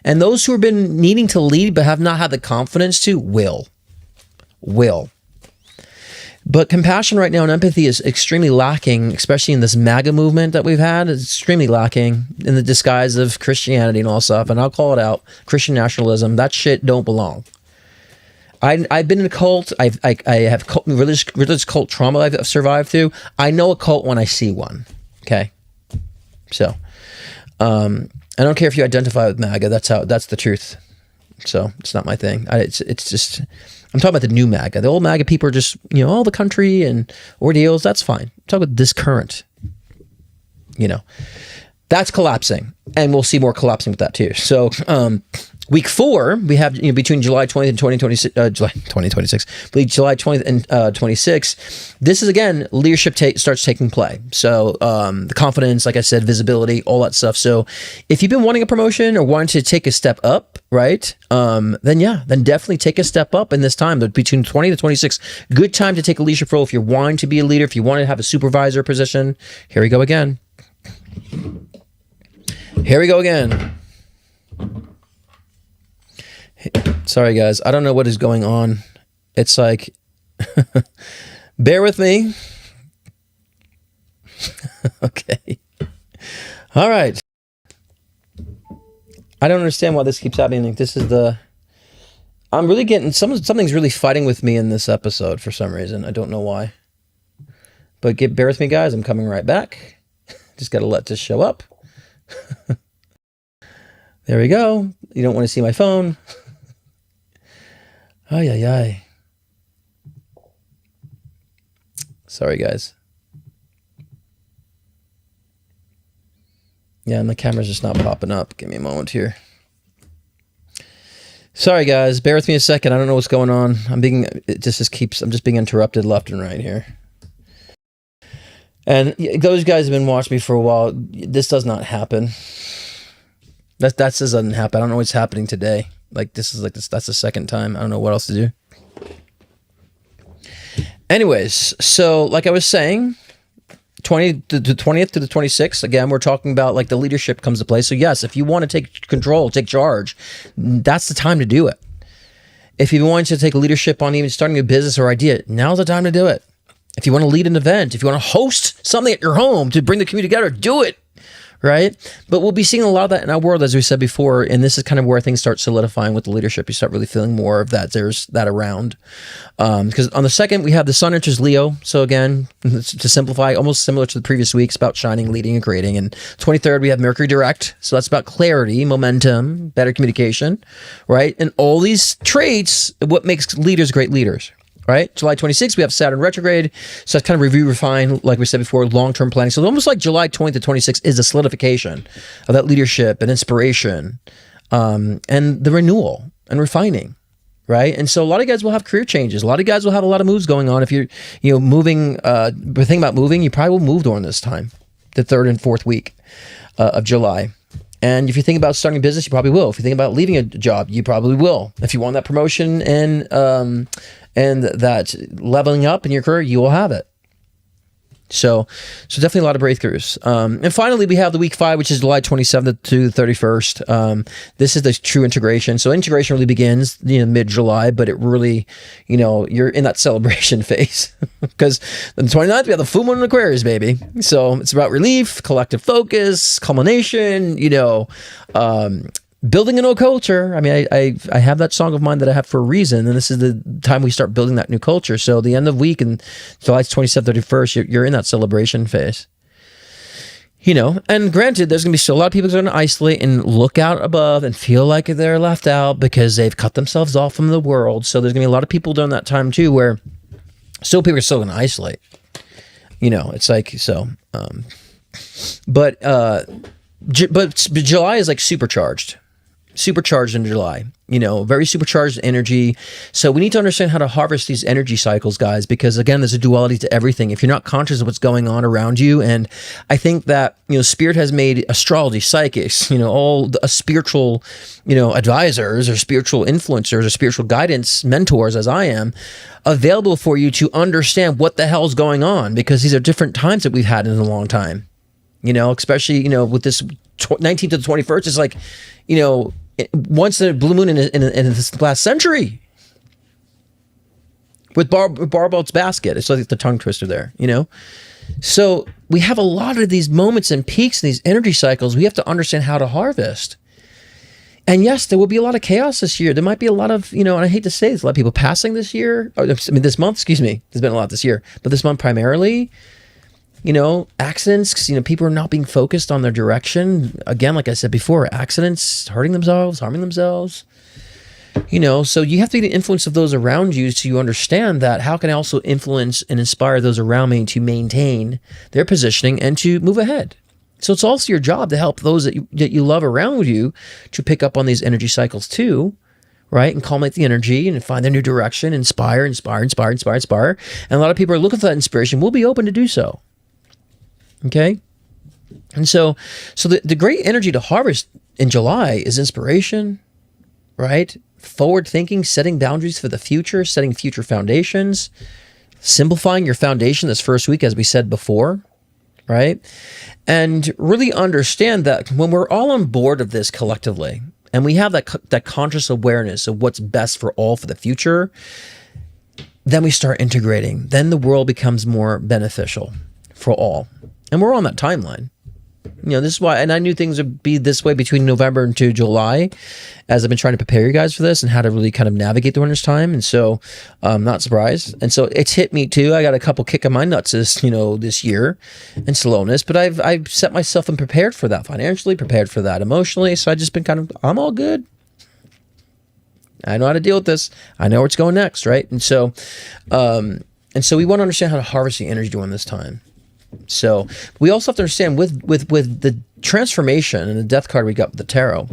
S1: And those who have been needing to lead but have not had the confidence to will. But compassion right now and empathy is extremely lacking, especially in this MAGA movement that we've had. It's extremely lacking in the disguise of Christianity and all stuff. And I'll call it out. Christian nationalism, that shit don't belong. I've been in a cult. I have religious cult trauma I've survived through. I know a cult when I see one. Okay? So, I don't care if you identify with MAGA. That's the truth. So it's not my thing. It's just... I'm talking about the new MAGA. The old MAGA people are just, all the country and ordeals. That's fine. I'm talking about this current, that's collapsing. And we'll see more collapsing with that too. So week 4, we have between July 20th and July 20th and 26th. This is, again, leadership starts taking play. So the confidence, like I said, visibility, all that stuff. So if you've been wanting a promotion or wanting to take a step up, right, then definitely take a step up in this time. Between 20 to 26, good time to take a leadership role if you're wanting to be a leader, if you want to have a supervisor position. Here we go again. Sorry, guys. I don't know what is going on. It's like, bear with me. Okay. All right. I don't understand why this keeps happening. Like, this is I'm really getting, something's really fighting with me in this episode for some reason. I don't know why. But bear with me, guys. I'm coming right back. Just got to let this show up. There we go. You don't want to see my phone. Ay. Sorry, guys. Yeah, my camera's just not popping up. Give me a moment here. Sorry, guys. Bear with me a second. I don't know what's going on. I'm just being interrupted left and right here. And those guys have been watching me for a while. This does not happen. That doesn't happen. I don't know what's happening today. That's the second time. I don't know what else to do. Anyways, so like I was saying, the 20th to the 26th, again, we're talking about the leadership comes to play. So yes, if you want to take control, take charge, that's the time to do it. If you want to take leadership on even starting a business or idea, now's the time to do it. If you want to lead an event, if you want to host something at your home to bring the community together, do it. Right? But we'll be seeing a lot of that in our world, as we said before, and this is kind of where things start solidifying with the leadership. You start really feeling more of that. There's that around. Because on the 2nd, we have the Sun enters Leo. So again, to simplify, almost similar to the previous weeks, about shining, leading, and creating. And 23rd, we have Mercury direct. So that's about clarity, momentum, better communication, right? And all these traits, what makes leaders great leaders. Right? July 26th, we have Saturn retrograde. So that's kind of review, refine, like we said before, long-term planning. So almost like July 20th to 26th is a solidification of that leadership and inspiration and the renewal and refining. Right? And so a lot of guys will have career changes. A lot of guys will have a lot of moves going on. If you're moving, thinking about moving, you probably will move during this time, the 3rd and 4th week of July. And if you think about starting a business, you probably will. If you think about leaving a job, you probably will. If you want that promotion and that leveling up in your career, you will have it. So definitely a lot of breakthroughs. And finally, we have the week 5, which is July 27th to the 31st. This is the true integration. So integration really begins, mid-July, but it really, you're in that celebration phase because on the 29th, we have the full moon in Aquarius, baby. So it's about relief, collective focus, culmination, building a new culture. I mean, I have that song of mine that I have for a reason, and this is the time we start building that new culture. So the end of the week and July 27th, 31st, you're in that celebration phase. And granted, there's going to be still a lot of people who are going to isolate and look out above and feel like they're left out because they've cut themselves off from the world. So there's going to be a lot of people during that time too where still people are still going to isolate. It's like, so, but July is like supercharged in July, very supercharged energy. So we need to understand how to harvest these energy cycles, guys, because again, there's a duality to everything. If you're not conscious of what's going on around you, and I think that, Spirit has made astrology, psychics, all the spiritual, advisors or spiritual influencers or spiritual guidance mentors, as I am, available for you to understand what the hell's going on, because these are different times that we've had in a long time, especially, with this 19th to the 21st, it's like, once the blue moon in this last century with Barbelt's basket. It's like the tongue twister there, So we have a lot of these moments and peaks in these energy cycles. We have to understand how to harvest. And yes, there will be a lot of chaos this year. There might be a lot of, and I hate to say this, a lot of people passing this year. This month, excuse me. There's been a lot this year. But this month primarily, accidents, people are not being focused on their direction. Again, like I said before, accidents, hurting themselves, harming themselves. So you have to be the influence of those around you so you understand that how can I also influence and inspire those around me to maintain their positioning and to move ahead. So it's also your job to help those that you love around you to pick up on these energy cycles too, right? And culminate the energy and find their new direction, inspire. And a lot of people are looking for that inspiration. We'll be open to do so. Okay. And so the great energy to harvest in July is inspiration, right? Forward thinking, setting boundaries for the future, setting future foundations, simplifying your foundation this first week, as we said before, right? And really understand that when we're all on board of this collectively, and we have that conscious awareness of what's best for all for the future, then we start integrating. Then the world becomes more beneficial for all. And we're on that timeline. This is why, and I knew things would be this way between November and to July, as I've been trying to prepare you guys for this and how to really kind of navigate the winter's time. And so I'm not surprised. And so it's hit me too. I got a couple kick of my nuts this year and slowness, but I've set myself and prepared for that financially, prepared for that emotionally. So I just been I'm all good. I know how to deal with this. I know where it's going next. Right. And so we want to understand how to harvest the energy during this time. So we also have to understand with the transformation and the death card we got with the tarot,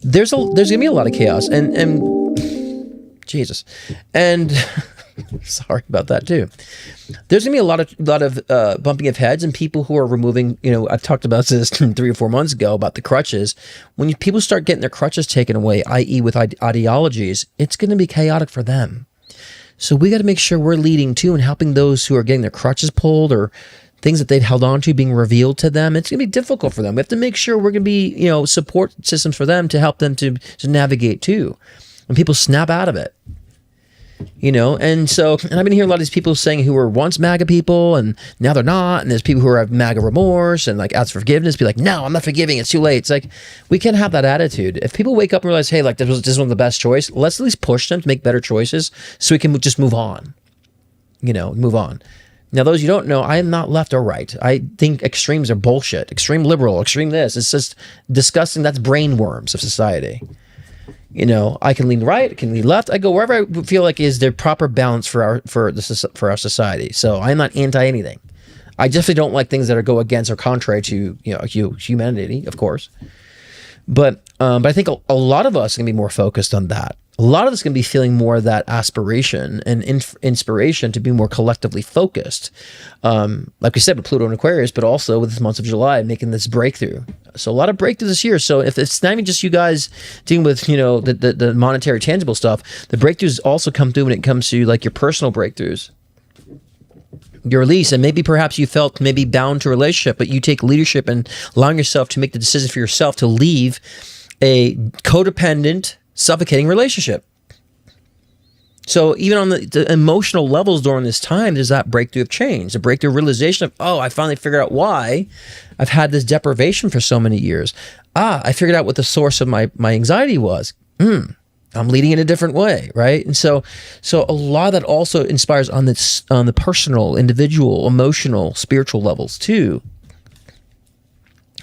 S1: there's gonna be a lot of chaos and Jesus, and sorry about that too. There's gonna be a lot of bumping of heads and people who are removing. I've talked about this 3 or 4 months ago about the crutches. When people start getting their crutches taken away, i.e., with ideologies, it's gonna be chaotic for them. So we got to make sure we're leading too and helping those who are getting their crutches pulled or things that they've held on to being revealed to them. It's going to be difficult for them. We have to make sure we're going to be, support systems for them to help them to navigate too. And people snap out of it, and I've been hearing a lot of these people saying who were once MAGA people and now they're not. And there's people who have MAGA remorse and like ask for forgiveness, be like, no, I'm not forgiving. It's too late. It's like, we can't have that attitude. If people wake up and realize, hey, like this was one of the best choice, let's at least push them to make better choices so we can just move on, move on. Now, those you don't know, I am not left or right. I think extremes are bullshit. Extreme liberal, extreme this. It's just disgusting. That's brainworms of society. I can lean right, I can lean left. I go wherever I feel like is the proper balance for our society. So I'm not anti anything. I definitely don't like things that go against or contrary to humanity, of course. But I think a lot of us are gonna be more focused on that. A lot of us are going to be feeling more of that aspiration and inspiration to be more collectively focused. Like we said, with Pluto and Aquarius, but also with this month of July, making this breakthrough. So a lot of breakthroughs this year. So if it's not even just you guys dealing with, the monetary tangible stuff, the breakthroughs also come through when it comes to like your personal breakthroughs. Your release, and maybe perhaps you felt maybe bound to a relationship, but you take leadership and allowing yourself to make the decision for yourself to leave a codependent, suffocating relationship. So even on the emotional levels during this time, there's that breakthrough of change, a breakthrough realization of, oh, I finally figured out why I've had this deprivation for so many years. I figured out what the source of my anxiety was. I'm leading in a different way, right? And so a lot of that also inspires on the personal, individual, emotional, spiritual levels too.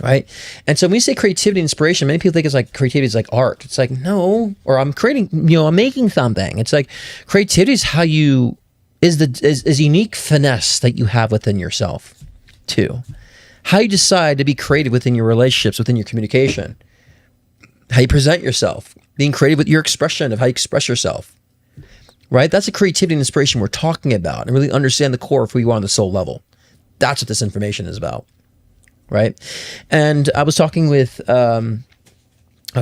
S1: right? And so when we say creativity and inspiration, many people think it's like creativity is like art. It's like, no, or I'm creating, I'm making something. It's like creativity is how you, is unique finesse that you have within yourself too. How you decide to be creative within your relationships, within your communication, how you present yourself, being creative with your expression of how you express yourself, right? That's the creativity and inspiration we're talking about, and really understand the core of who you are on the soul level. That's what this information is about. Right. And I was talking with a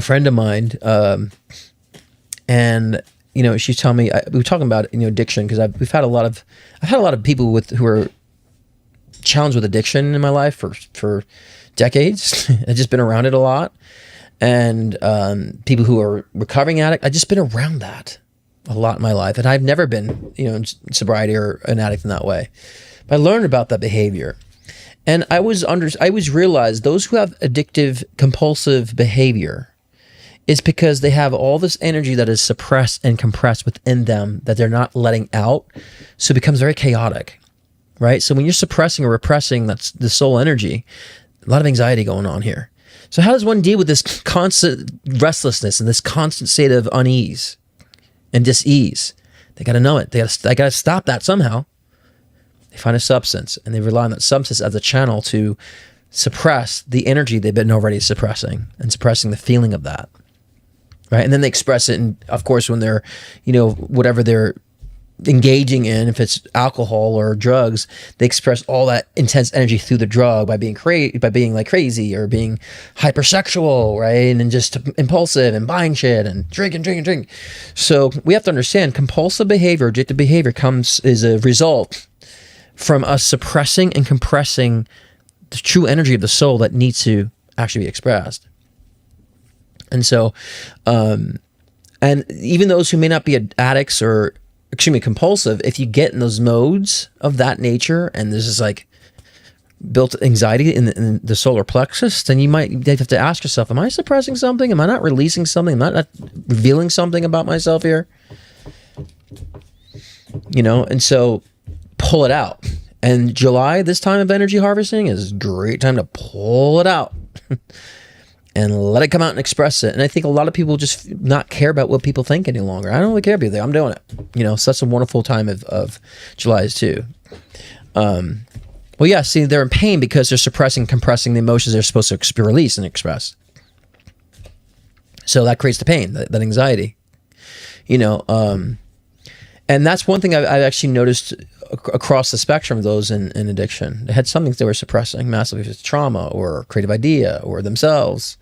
S1: friend of mine, and she's telling me, we were talking about addiction, because I've had a lot of people who are challenged with addiction in my life for decades. I've just been around it a lot, and people who are recovering addict. I've just been around that a lot in my life, and I've never been in sobriety or an addict in that way. But I learned about that behavior. And I always realized those who have addictive, compulsive behavior is because they have all this energy that is suppressed and compressed within them that they're not letting out. So it becomes very chaotic, right? So when you're suppressing or repressing, that's the soul energy, a lot of anxiety going on here. So how does one deal with this constant restlessness and this constant state of unease and dis-ease? They got to know it. They got to stop that somehow. They find a substance, and they rely on that substance as a channel to suppress the energy they've been already suppressing, and suppressing the feeling of that, right? And then they express it, and of course, when they're, whatever they're engaging in, if it's alcohol or drugs, they express all that intense energy through the drug by being like crazy, or being hypersexual, right? And just impulsive and buying shit and drink. So we have to understand compulsive behavior, addictive behavior is a result from us suppressing and compressing the true energy of the soul that needs to actually be expressed. And so, and even those who may not be addicts or extremely compulsive, if you get in those modes of that nature, and there's this like built anxiety in the solar plexus, then you have to ask yourself, am I suppressing something? Am I not releasing something? Am I not revealing something about myself here? And so pull it out. And July, this time of energy harvesting, is a great time to pull it out and let it come out and express it. And I think a lot of people just not care about what people think any longer. I don't really care about it. I'm doing it. So that's a wonderful time of July too. Well, yeah, see, they're in pain because they're suppressing, compressing the emotions they're supposed to release and express. So that creates the pain, that anxiety. And that's one thing I've actually noticed across the spectrum of those in addiction. They had something they were suppressing massively, if it's trauma or creative idea or themselves,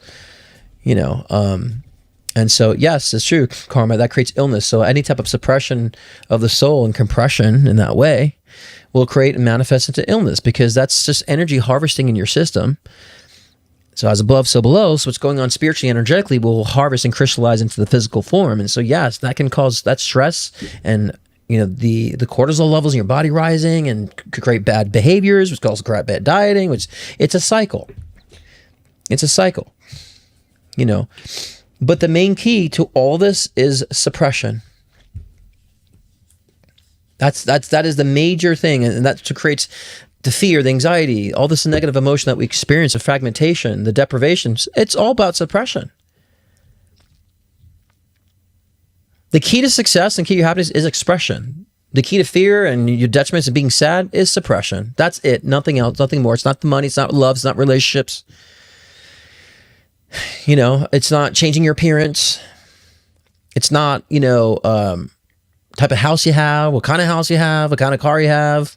S1: and so, yes, it's true, karma, that creates illness. So any type of suppression of the soul and compression in that way will create and manifest into illness, because that's just energy harvesting in your system. So as above, so below. So what's going on spiritually, energetically, will harvest and crystallize into the physical form. And so, yes, that can cause that stress and, the cortisol levels in your body rising, and could create bad behaviors, which calls bad dieting, which it's a cycle. It's a cycle, But the main key to all this is suppression. That is the major thing, and that's what creates the fear, the anxiety, all this negative emotion that we experience, the fragmentation, the deprivations. It's all about suppression. The key to success and key to happiness is expression. The key to fear and your detriments and being sad is suppression. That's it. Nothing else, nothing more. It's not the money. It's not love. It's not relationships. It's not changing your appearance. It's not, type of house you have, what kind of house you have, what kind of car you have,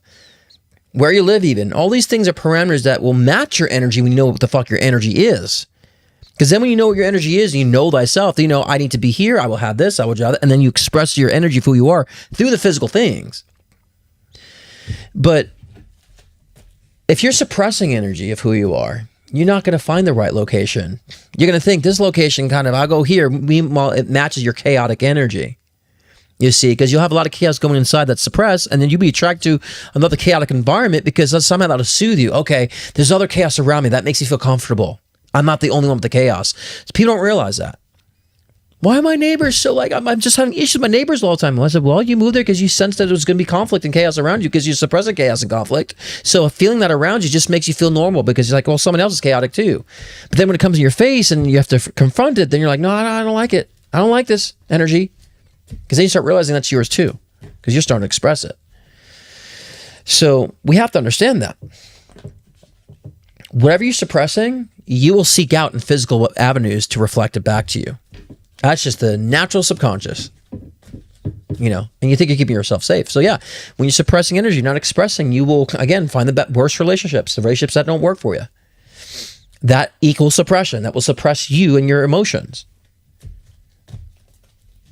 S1: where you live even. All these things are parameters that will match your energy when you know what the fuck your energy is. Because then when you know what your energy is, and you know thyself, then I need to be here, I will have this, I will do that, and then you express your energy for who you are through the physical things. But if you're suppressing energy of who you are, you're not going to find the right location. You're going to think this location I'll go here, meanwhile it matches your chaotic energy. You see, because you'll have a lot of chaos going inside that's suppressed, and then you'll be attracted to another chaotic environment because somehow that'll soothe you. Okay, there's other chaos around me. That makes you feel comfortable. I'm not the only one with the chaos. So people don't realize that. Why are my neighbors so like, I'm just having issues with my neighbors all the time. Well, I said, well, you moved there because you sensed that there was going to be conflict and chaos around you because you're suppressing chaos and conflict. So feeling that around you just makes you feel normal because you're like, well, someone else is chaotic too. But then when it comes in your face and you have to confront it, then you're like, no, I don't like it. I don't like this energy. Because then you start realizing that's yours too because you're starting to express it. So we have to understand that. Whatever you're suppressing, you will seek out in physical avenues to reflect it back to you. That's just the natural subconscious, you know, and you think you're keeping yourself safe. So yeah, when you're suppressing energy, not expressing, you will, again, find the worst relationships, the relationships that don't work for you. That equals suppression. That will suppress you and your emotions.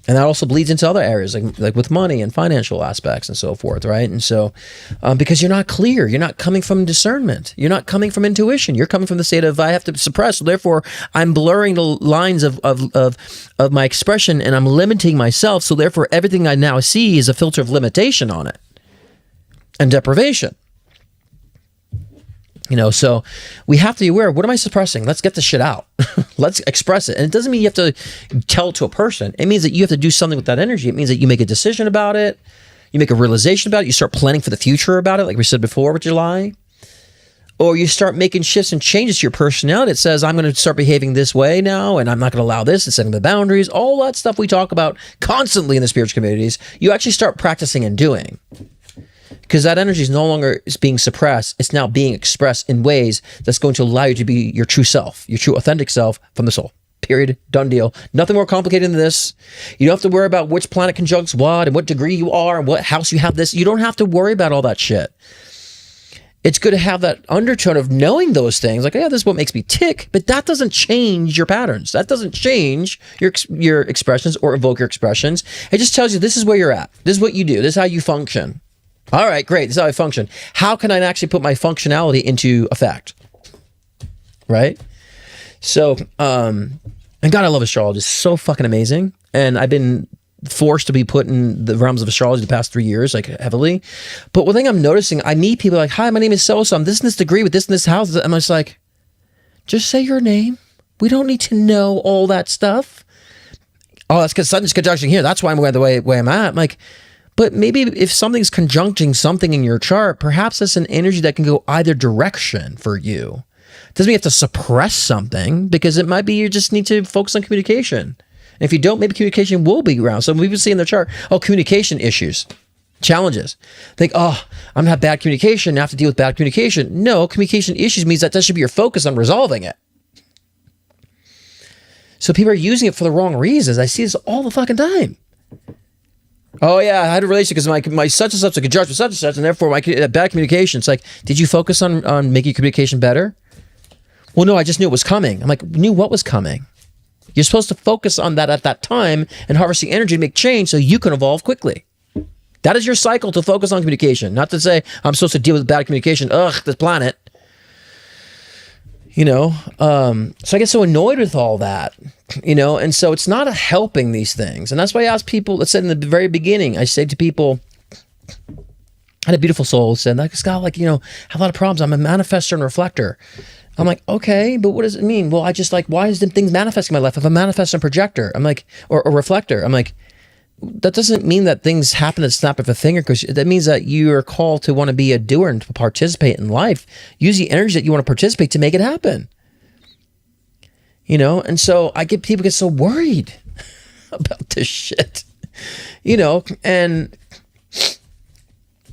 S1: And that also bleeds into other areas, like with money and financial aspects and so forth, right? And so, because you're not clear, you're not coming from discernment, you're not coming from intuition, you're coming from the state of I have to suppress, so therefore I'm blurring the lines of my expression and I'm limiting myself, so therefore everything I now see is a filter of limitation on it and deprivation. You know, so we have to be aware, what am I suppressing? Let's get the shit out. Let's express it. And it doesn't mean you have to tell it to a person. It means that you have to do something with that energy. It means that you make a decision about it. You make a realization about it. You start planning for the future about it, like we said before with July. Or you start making shifts and changes to your personality. It says, I'm going to start behaving this way now, and I'm not going to allow this, and setting the boundaries. All that stuff we talk about constantly in the spiritual communities, you actually start practicing and doing. Because that energy is no longer being suppressed. It's now being expressed in ways that's going to allow you to be your true self, your true authentic self from the soul. Period. Done deal. Nothing more complicated than this. You don't have to worry about which planet conjuncts what and what degree you are and what house you have this. You don't have to worry about all that shit. It's good to have that undertone of knowing those things. Like, yeah, this is what makes me tick. But that doesn't change your patterns. That doesn't change your expressions or evoke your expressions. It just tells you this is where you're at. This is what you do. This is how you function. All right, great. This is how I function. How can I actually put my functionality into effect? Right? So, and God, I love astrology. It's so fucking amazing. And I've been forced to be put in the realms of astrology the past 3 years, like heavily. But one thing I'm noticing, I meet people like, hi, my name is so-so. I'm this and this degree with this and this house. I'm just like, just say your name. We don't need to know all that stuff. Oh, that's because Sutton's conjunction here. That's why I'm the way I'm at. I'm like, but maybe if something's conjuncting something in your chart, perhaps that's an energy that can go either direction for you. Doesn't mean you have to suppress something, because it might be you just need to focus on communication. And if you don't, maybe communication will be around. So we can see in the chart, oh, communication issues, challenges. Think, oh, I'm gonna have bad communication and I have to deal with bad communication. No, communication issues means that should be your focus on resolving it. So people are using it for the wrong reasons. I see this all the fucking time. Oh yeah, I had a relationship because my such and such a conjunction with such and such, and therefore my bad communication. It's like, did you focus on making communication better? Well, no, I just knew it was coming. I'm like, knew what was coming? You're supposed to focus on that at that time and harvesting energy to make change so you can evolve quickly. That is your cycle, to focus on communication, not to say I'm supposed to deal with bad communication. Ugh, this planet. You know, so I get so annoyed with all that, you know, and so it's not helping these things. And that's why I ask people, let's say in the very beginning, I say to people, I had a beautiful soul said, like, Scott, like, you know, I have a lot of problems. I'm a manifestor and reflector. I'm like, okay, but what does it mean? Well, I just like, why is them things manifesting in my life? If I'm a manifestor and projector, I'm like, or a reflector, I'm like, that doesn't mean that things happen at the snap of a finger, because that means that you are called to want to be a doer and to participate in life. Use the energy that you want to participate to make it happen. You know, and so people get so worried about this shit, you know, and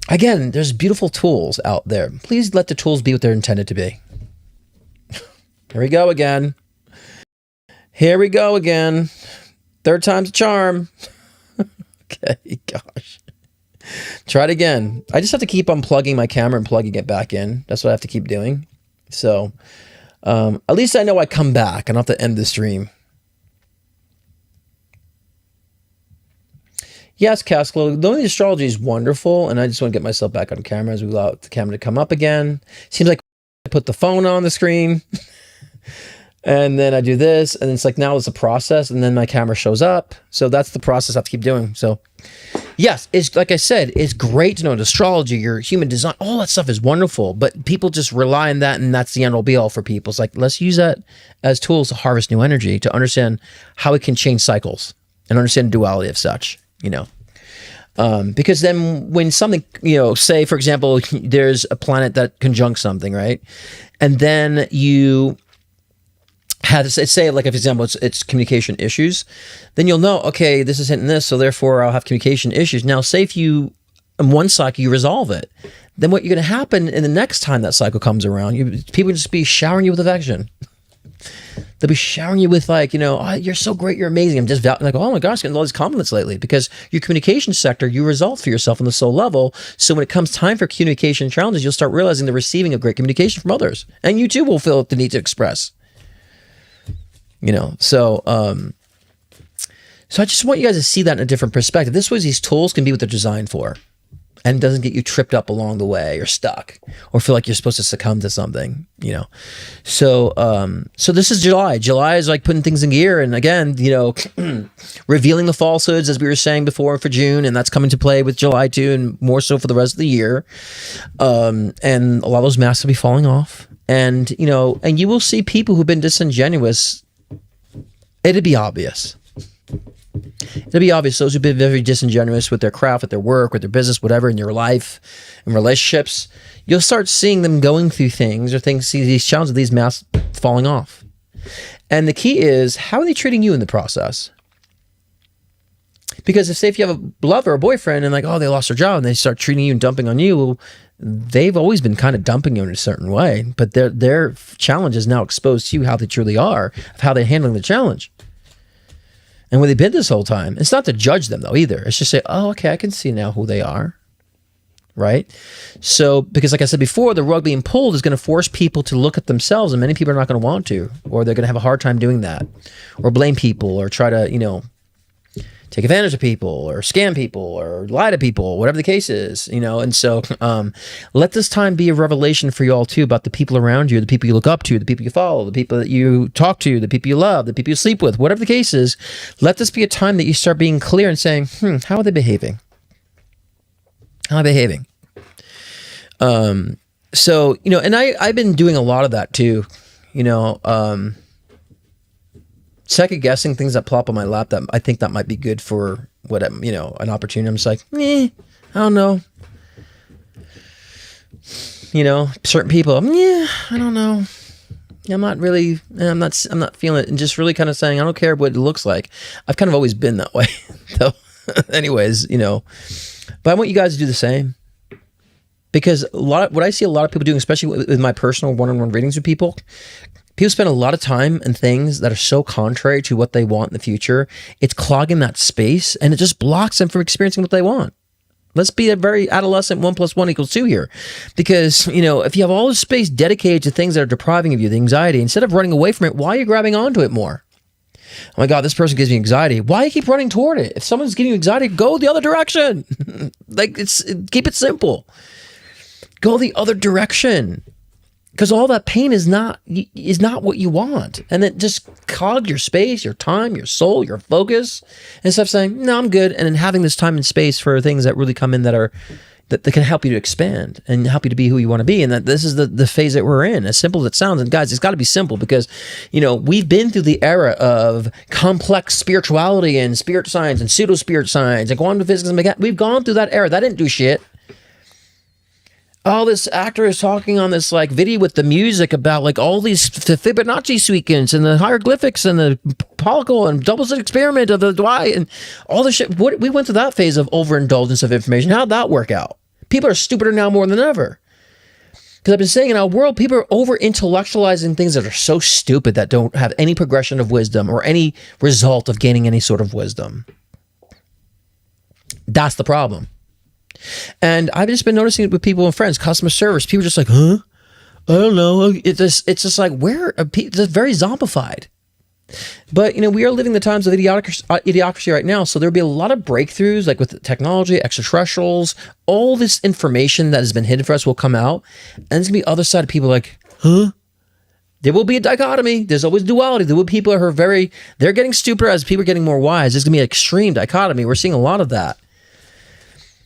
S1: again, there's beautiful tools out there. Please let the tools be what they're intended to be. Here we go again. Here we go again. Third time's a charm. Okay, gosh. Try it again. I just have to keep unplugging my camera and plugging it back in. That's what I have to keep doing. So, at least I know I come back. I don't have to end the stream. Yes, Casclo, knowing the astrology is wonderful, and I just want to get myself back on camera as we allow the camera to come up again. Seems like I put the phone on the screen, and then I do this, and it's like now it's a process, and then my camera shows up. So that's the process I have to keep doing. So Yes, it's like I said, it's great to know astrology, your human design, all that stuff is wonderful, but people just rely on that and that's the end all be all for people. It's like, let's use that as tools to harvest new energy, to understand how it can change cycles and understand duality of such, because then when something, say for example, there's a planet that conjuncts something, right? And then you have, say like, for example, it's communication issues, then you'll know, okay, this is hitting this, so therefore I'll have communication issues. Now, say if you, in one cycle, you resolve it, then what you're going to happen in the next time that cycle comes around, people just be showering you with affection. They'll be showering you with like, oh, you're so great, you're amazing. I'm just like, oh my gosh, getting all these compliments lately, because your communication sector, you resolve for yourself on the soul level. So when it comes time for communication challenges, you'll start realizing the receiving of great communication from others, and you too will feel the need to express. So I just want you guys to see that in a different perspective. This way, these tools can be what they're designed for, and it doesn't get you tripped up along the way or stuck or feel like you're supposed to succumb to something, So this is July. July is like putting things in gear. And again, revealing the falsehoods, as we were saying before, for June, and that's coming to play with July too, and more so for the rest of the year. And a lot of those masks will be falling off. And, and you will see people who've been disingenuous. It'd be obvious. It'll be obvious. Those who've been very disingenuous with their craft, with their work, with their business, whatever, in your life, in relationships, you'll start seeing them going through things, or see these challenges, these masks falling off. And the key is, how are they treating you in the process? Because if you have a lover or boyfriend and like, oh, they lost their job and they start treating you and dumping on you, well, they've always been kind of dumping you in a certain way, but their challenge is now exposed to you, how they truly are, of how they're handling the challenge. And where they've been this whole time. It's not to judge them though either. It's just say, oh, okay, I can see now who they are. Right? So, because like I said before, the rug being pulled is going to force people to look at themselves, and many people are not going to want to, or they're going to have a hard time doing that, or blame people, or try to, take advantage of people, or scam people, or lie to people, whatever the case is, and so let this time be a revelation for you all too, about the people around you, the people you look up to, the people you follow, the people that you talk to, the people you love, the people you sleep with, whatever the case is. Let this be a time that you start being clear and saying, how are they behaving? How are they behaving? So, and I've been doing a lot of that too, second guessing things that plop on my lap that I think that might be good for what, an opportunity. I'm just like, I don't know. Certain people, I don't know. I'm not feeling it, and just really kind of saying, I don't care what it looks like. I've kind of always been that way though. Anyways, but I want you guys to do the same, because what I see a lot of people doing, especially with my personal one-on-one readings with people spend a lot of time in things that are so contrary to what they want in the future. It's clogging that space, and it just blocks them from experiencing what they want. Let's be a very adolescent 1 + 1 = 2 here. Because, if you have all this space dedicated to things that are depriving of you, the anxiety, instead of running away from it, why are you grabbing onto it more? Oh my God, this person gives me anxiety. Why do you keep running toward it? If someone's giving you anxiety, go the other direction. Keep it simple. Go the other direction. Because all that pain is not what you want. And then just clog your space, your time, your soul, your focus, instead of saying, no, I'm good. And then having this time and space for things that really come in that can help you to expand and help you to be who you want to be. And that this is the phase that we're in, as simple as it sounds. And guys, it's got to be simple, because, we've been through the era of complex spirituality and spirit science and pseudo spirit science and quantum physics and mechanics. We've gone through that era. That didn't do shit. Oh, this actor is talking on this video with the music about all these Fibonacci sequence and the hieroglyphics and the particle and double slit experiment of the Dwight and all this shit. We went through that phase of overindulgence of information. How'd that work out? People are stupider now more than ever. Because I've been saying, in our world, people are over-intellectualizing things that are so stupid that don't have any progression of wisdom or any result of gaining any sort of wisdom. That's the problem. And I've just been noticing it with people and friends, customer service. People are just like, huh? I don't know. It's just like, where are people? It's very zombified. But, we are living the times of idiocracy right now. So there'll be a lot of breakthroughs, like with technology, extraterrestrials, all this information that has been hidden for us will come out. And there's going to be other side of people like, huh? There will be a dichotomy. There's always duality. There will be people who are they're getting stupider as people are getting more wise. There's going to be an extreme dichotomy. We're seeing a lot of that.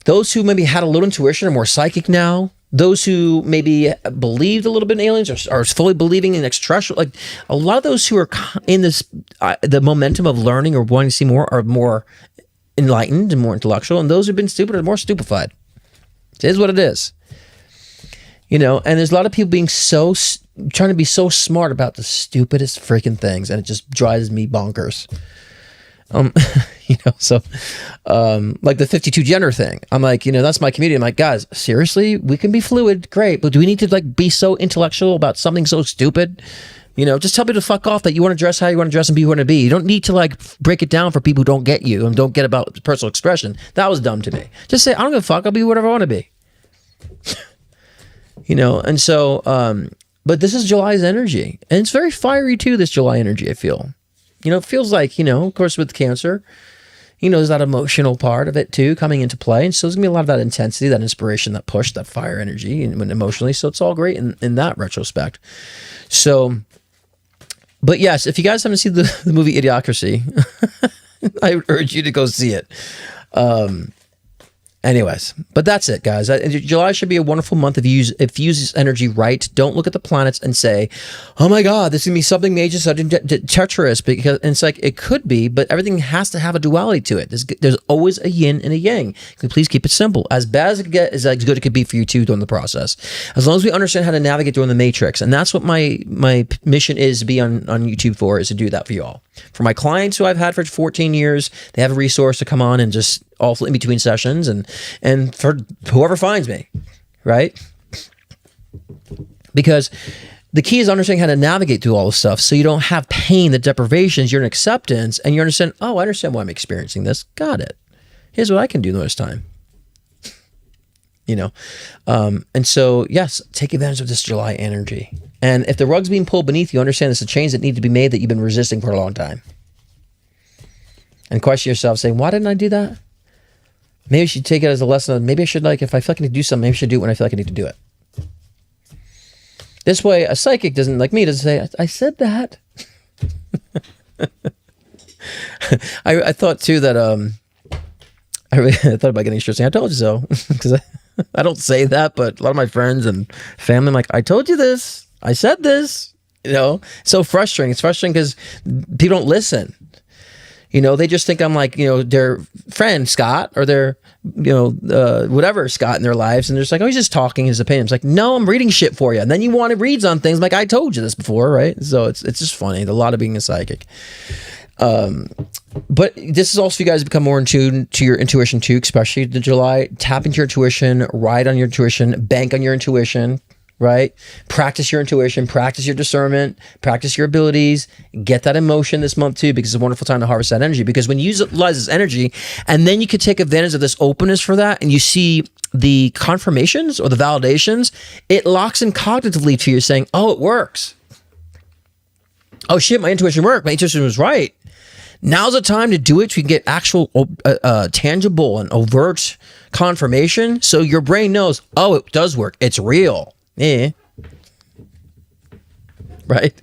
S1: Those who maybe had a little intuition are more psychic now. Those who maybe believed a little bit in aliens are fully believing in extraterrestrial. Like a lot of those who are in this, the momentum of learning or wanting to see more are more enlightened and more intellectual. And those who've been stupid are more stupefied. It is what it is. You know, and there's a lot of people being trying to be so smart about the stupidest freaking things. And it just drives me bonkers. You know, so like the 52 gender thing, I'm like, you know, that's my community. I'm like, guys, seriously, we can be fluid, great, but do we need to like be so intellectual about something so stupid? You know, just tell people to fuck off, that you want to dress how you want to dress and be who you want to be. You don't need to like break it down for people who don't get you and don't get about personal expression. That was dumb to me. Just say, I don't give a fuck, I'll be whatever I want to be. You know, and so but this is July's energy, and it's very fiery too, this July energy, I feel. You know, it feels like, you know, of course with Cancer, you know, there's that emotional part of it too coming into play. And so there's going to be a lot of that intensity, that inspiration, that push, that fire energy and emotionally. So it's all great in that retrospect. So, but yes, if you guys haven't seen the movie Idiocracy, I would urge you to go see it. Anyways, but that's it, guys. July should be a wonderful month if you use this energy right. Don't look at the planets and say, "Oh my God, this is gonna be something major, sudden, treacherous." Because and it's like it could be, but everything has to have a duality to it. There's always a yin and a yang. Please keep it simple. As bad as it gets, is as good it could be for you too during the process. As long as we understand how to navigate during the matrix, and that's what my mission is to be on YouTube for, is to do that for you all. For my clients who I've had for 14 years, they have a resource to come on and just also in between sessions, and for whoever finds me, right? Because the key is understanding how to navigate through all this stuff so you don't have pain, the deprivations, you're in acceptance, and you understand, oh, I understand why I'm experiencing this. Got it. Here's what I can do this time. You know? And so, yes, take advantage of this July energy. And if the rug's being pulled beneath you, understand it's a change that need to be made that you've been resisting for a long time. And question yourself, saying, why didn't I do that? Maybe you should take it as a lesson. Maybe I should, like, if I feel like I need to do something, maybe I should do it when I feel like I need to do it. This way, a psychic doesn't say, I said that. I thought, too, that I thought about getting interesting. I told you so. Because I don't say that, but a lot of my friends and family, I'm like, I told you this. I said this. You know? So frustrating. It's frustrating because people don't listen. You know, they just think I'm like, you know, their friend Scott or their, you know, whatever Scott in their lives. And they're just like, oh, he's just talking his opinion. It's like, no, I'm reading shit for you. And then you want to read on things like I told you this before, right? So it's just funny. A lot of being a psychic. But this is also for you guys to become more in tune to your intuition too, especially the July. Tap into your intuition, ride on your intuition, bank on your intuition. Right? Practice your intuition, practice your discernment, practice your abilities, get that emotion this month too, because it's a wonderful time to harvest that energy. Because when you utilize this energy, and then you could take advantage of this openness for that, and you see the confirmations or the validations, it locks in cognitively to you saying, oh, it works. Oh shit, my intuition worked. My intuition was right. Now's the time to do it so you can get actual tangible and overt confirmation. So your brain knows, oh, it does work. It's real. Yeah. Right.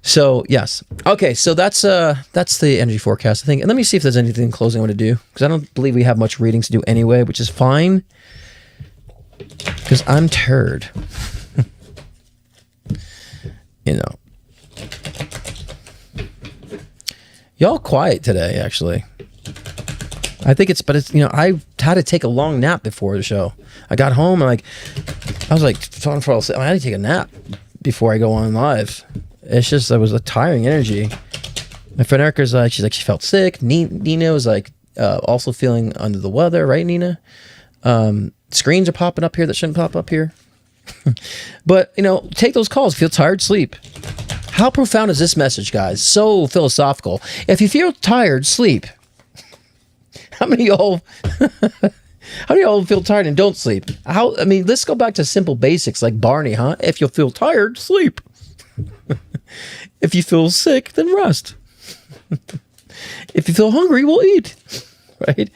S1: So yes. Okay. So that's the energy forecast, I think. And let me see if there's anything in closing I want to do, because I don't believe we have much readings to do anyway, which is fine. Because I'm tired. You know. Y'all quiet today, actually. I think it's, you know, I had to take a long nap before the show. I got home and I was like, I had to take a nap before I go on live. It's just, it was a tiring energy. My friend Erica's like, she felt sick. Nina was like, also feeling under the weather, right, Nina? Screens are popping up here that shouldn't pop up here. But, you know, take those calls. Feel tired, sleep. How profound is this message, guys? So philosophical. If you feel tired, sleep. How many of y'all feel tired and don't sleep? I mean, let's go back to simple basics like Barney, huh? If you feel tired, sleep. If you feel sick, then rest. If you feel hungry, we'll eat. Right?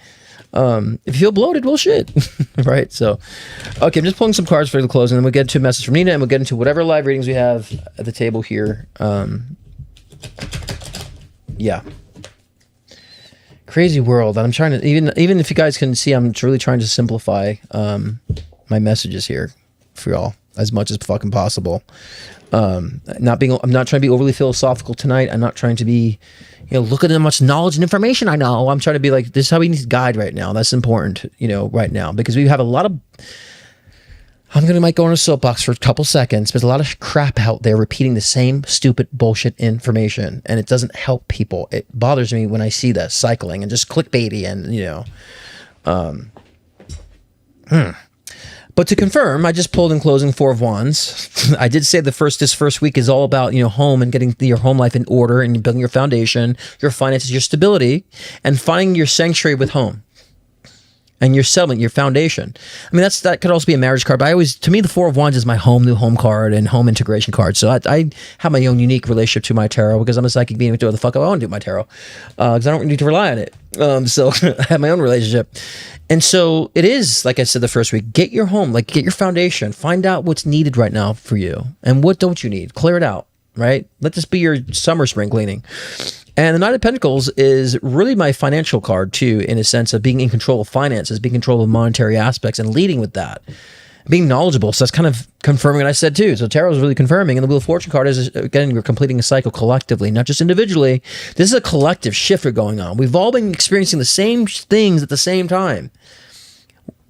S1: If you feel bloated, we'll shit. Right? So, okay, I'm just pulling some cards for the closing, and then we'll get into a message from Nina, and we'll get into whatever live readings we have at the table here. Yeah. Crazy world. And I'm trying to, even if you guys can see, I'm really trying to simplify my messages here for y'all as much as fucking possible. I'm not trying to be overly philosophical tonight. I'm not trying to be, look at how much knowledge and information I know. I'm trying to be like, this is how we need to guide right now. That's important, right now, because we have a lot of, might go on a soapbox for a couple seconds, but there's a lot of crap out there repeating the same stupid bullshit information, and it doesn't help people. It bothers me when I see that cycling and just clickbaity and, But to confirm, I just pulled in closing 4 of Wands. I did say this first week is all about, home and getting your home life in order and building your foundation, your finances, your stability, and finding your sanctuary with home and your settlement, your foundation. I mean, that could also be a marriage card, but to me, the 4 of Wands is my new home card and home integration card. So I have my own unique relationship to my tarot because I'm a psychic being. I do what the fuck I want to do with my tarot because I don't need to rely on it. So I have my own relationship. And so it is, like I said the first week, get your home, get your foundation, find out what's needed right now for you and what don't you need, clear it out, right? Let this be your summer spring cleaning. And the Knight of Pentacles is really my financial card too, in a sense of being in control of finances, being in control of monetary aspects and leading with that, being knowledgeable. So that's kind of confirming what I said too. So tarot is really confirming. And the Wheel of Fortune card is, again, you're completing a cycle collectively, not just individually. This is a collective shift going on. We've all been experiencing the same things at the same time.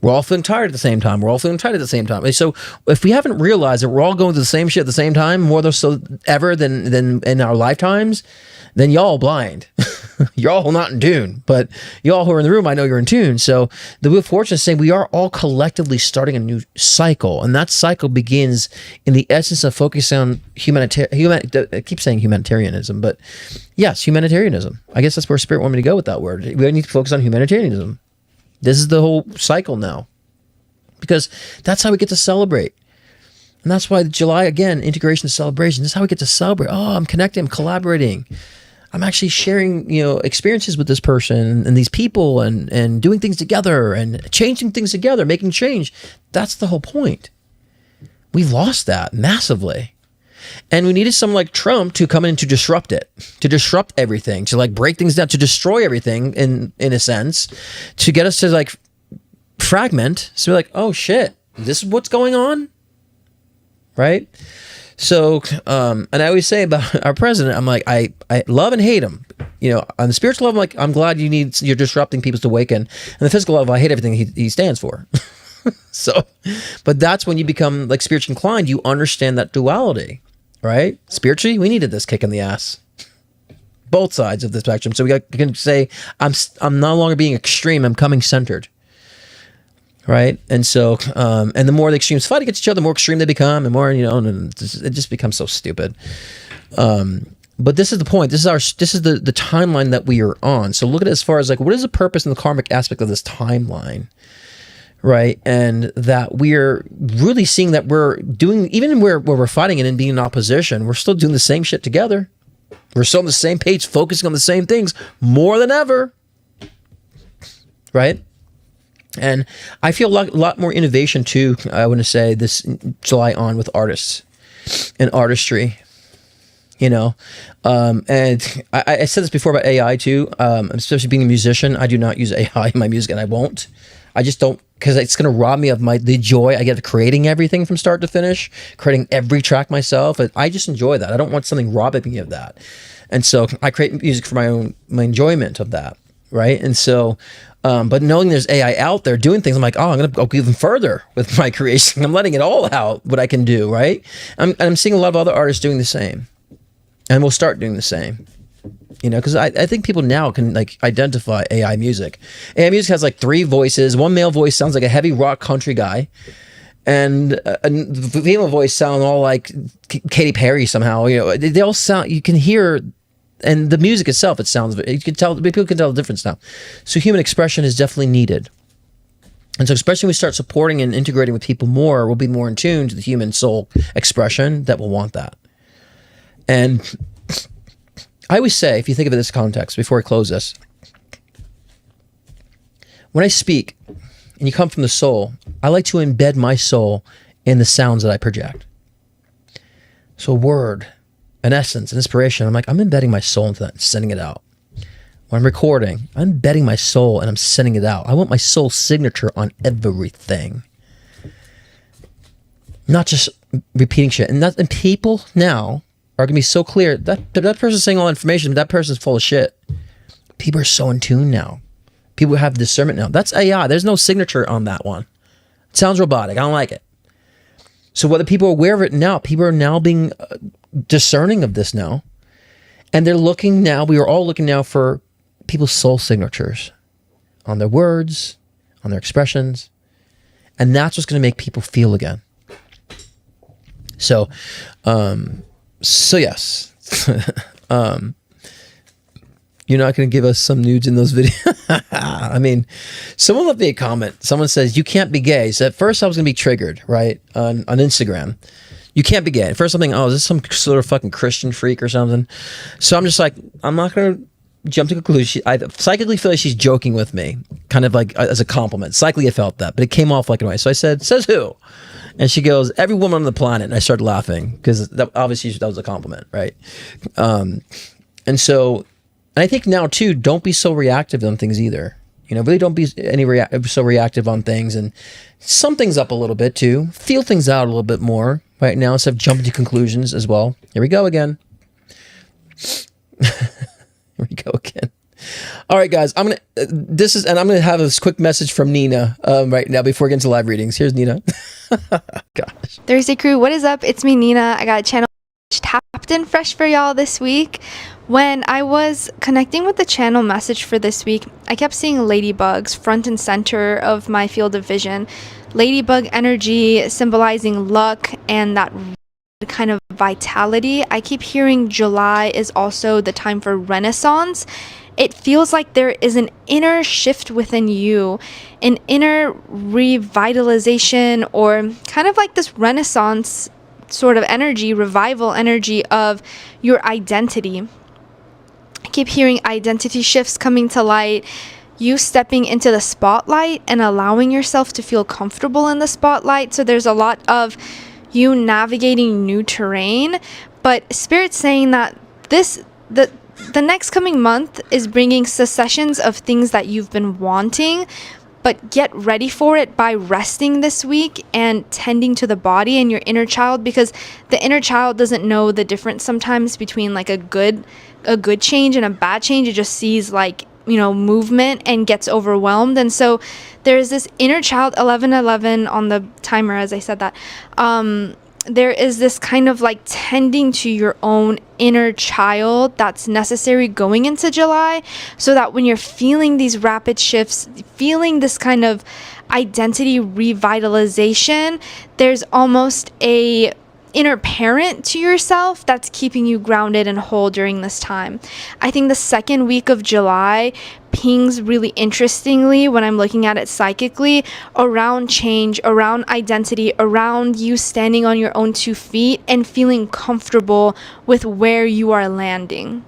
S1: We're all feeling tired at the same time. We're all feeling tight at the same time. So if we haven't realized that we're all going through the same shit at the same time, more so ever than in our lifetimes, then y'all blind. You're all not in tune. But y'all who are in the room, I know you're in tune. So the Wheel of Fortune is saying we are all collectively starting a new cycle. And that cycle begins in the essence of focusing on I keep saying humanitarianism, but yes, humanitarianism. I guess that's where Spirit wanted me to go with that word. We need to focus on humanitarianism. This is the whole cycle now, because that's how we get to celebrate. And that's why July, again, integration and celebration. This is how we get to celebrate. Oh, I'm connecting, I'm collaborating. I'm actually sharing, experiences with this person and these people and doing things together and changing things together, making change. That's the whole point. We've lost that massively. And we needed someone like Trump to come in to disrupt it, to disrupt everything, to break things down, to destroy everything in a sense, to get us to fragment. So we're like, oh shit, this is what's going on, right? So, and I always say about our president, I'm like, I love and hate him. On the spiritual level, I'm glad you're disrupting people to awaken. And the physical level, I hate everything he stands for. So, but that's when you become spiritually inclined. You understand that duality. Right? Spiritually, we needed this kick in the ass. Both sides of the spectrum. So we can say, I'm no longer being extreme, I'm coming centered. Right? And so, and the more the extremes fight against each other, the more extreme they become, and more, and it just becomes so stupid. But this is the point. This is the timeline that we are on. So look at it as far as what is the purpose and the karmic aspect of this timeline? Right, and that we're really seeing that we're doing, even where we're fighting it and being in opposition, we're still doing the same shit together. We're still on the same page, focusing on the same things more than ever. Right? And I feel a lot more innovation too, I want to say, this July on with artists and artistry. And I said this before about AI too, especially being a musician. I do not use AI in my music, and I won't. I just don't, because it's going to rob me of the joy I get of creating everything from start to finish, creating every track myself. I just enjoy that. I don't want something robbing me of that. And so I create music for my enjoyment of that, right? And so, but knowing there's AI out there doing things, I'm like, oh, I'm going to go even further with my creation. I'm letting it all out, what I can do, right? And I'm seeing a lot of other artists doing the same. And we'll start doing the same. Because I think people now can identify AI music. AI music has 3 voices. One male voice sounds like a heavy rock country guy, and the female voice sound all like Katy Perry somehow. They all sound. You can hear, and the music itself, it sounds. You can tell. People can tell the difference now. So human expression is definitely needed, and so especially when we start supporting and integrating with people more, we'll be more in tune to the human soul expression that will want that, and. I always say, if you think of it in this context, before I close this, when I speak and you come from the soul, I like to embed my soul in the sounds that I project. So a word, an essence, an inspiration, I'm embedding my soul into that and sending it out. when I'm recording, I'm betting my soul and I'm sending it out. I want my soul signature on everything. Not just repeating shit. And people now are going to be so clear that person's saying all information, but that person's full of shit. People are so in tune now. People have discernment now. That's AI. There's no signature on that one. It sounds robotic. I don't like it. So whether people are aware of it now, people are now being discerning of this now. And they're looking now, we are all looking now for people's soul signatures on their words, on their expressions. And that's what's going to make people feel again. So yes. You're not going to give us some nudes in those videos. I mean, someone left me a comment. Someone says, you can't be gay. So at first I was going to be triggered, right? On Instagram. You can't be gay. At first I'm thinking, oh, is this some sort of fucking Christian freak or something? So I'm just like, I'm not going to jump to conclusion. I psychically feel like she's joking with me, kind of like as a compliment. Psychically I felt that, but it came off like a way. So I said, says who? And she goes, every woman on the planet. And I started laughing because obviously that was a compliment, right? And I think now too, don't be so reactive on things either. You know, really don't be so reactive on things, and sum things up a little bit too. Feel things out a little bit more right now instead of jumping to conclusions as well. Here we go again. Here we go again. All right, guys, I'm gonna have this quick message from Nina right now before we get into live readings. Here's Nina. Gosh.
S3: Thursday crew, what is up? It's me, Nina. I got a channel tapped in fresh for y'all this week. When I was connecting with the channel message for this week, I kept seeing ladybugs front and center of my field of vision. Ladybug energy symbolizing luck and that kind of vitality. I keep hearing July is also the time for renaissance. It feels like there is an inner shift within you, an inner revitalization, or kind of like this renaissance sort of energy, revival energy of your identity. I keep hearing identity shifts coming to light, you stepping into the spotlight and allowing yourself to feel comfortable in the spotlight. So there's a lot of you navigating new terrain, but Spirit's saying that the next coming month is bringing successions of things that you've been wanting, but get ready for it by resting this week and tending to the body and your inner child, because the inner child doesn't know the difference sometimes between like a good change and a bad change. It just sees like, you know, movement and gets overwhelmed. And so there's this inner child, 1111 on the timer as I said that. There is this kind of like tending to your own inner child that's necessary going into July, so that when you're feeling these rapid shifts, feeling this kind of identity revitalization, there's almost a inner parent to yourself that's keeping you grounded and whole during this time. I think the second week of July pings really interestingly when I'm looking at it psychically around change, around identity, around you standing on your own 2 feet and feeling comfortable with where you are landing.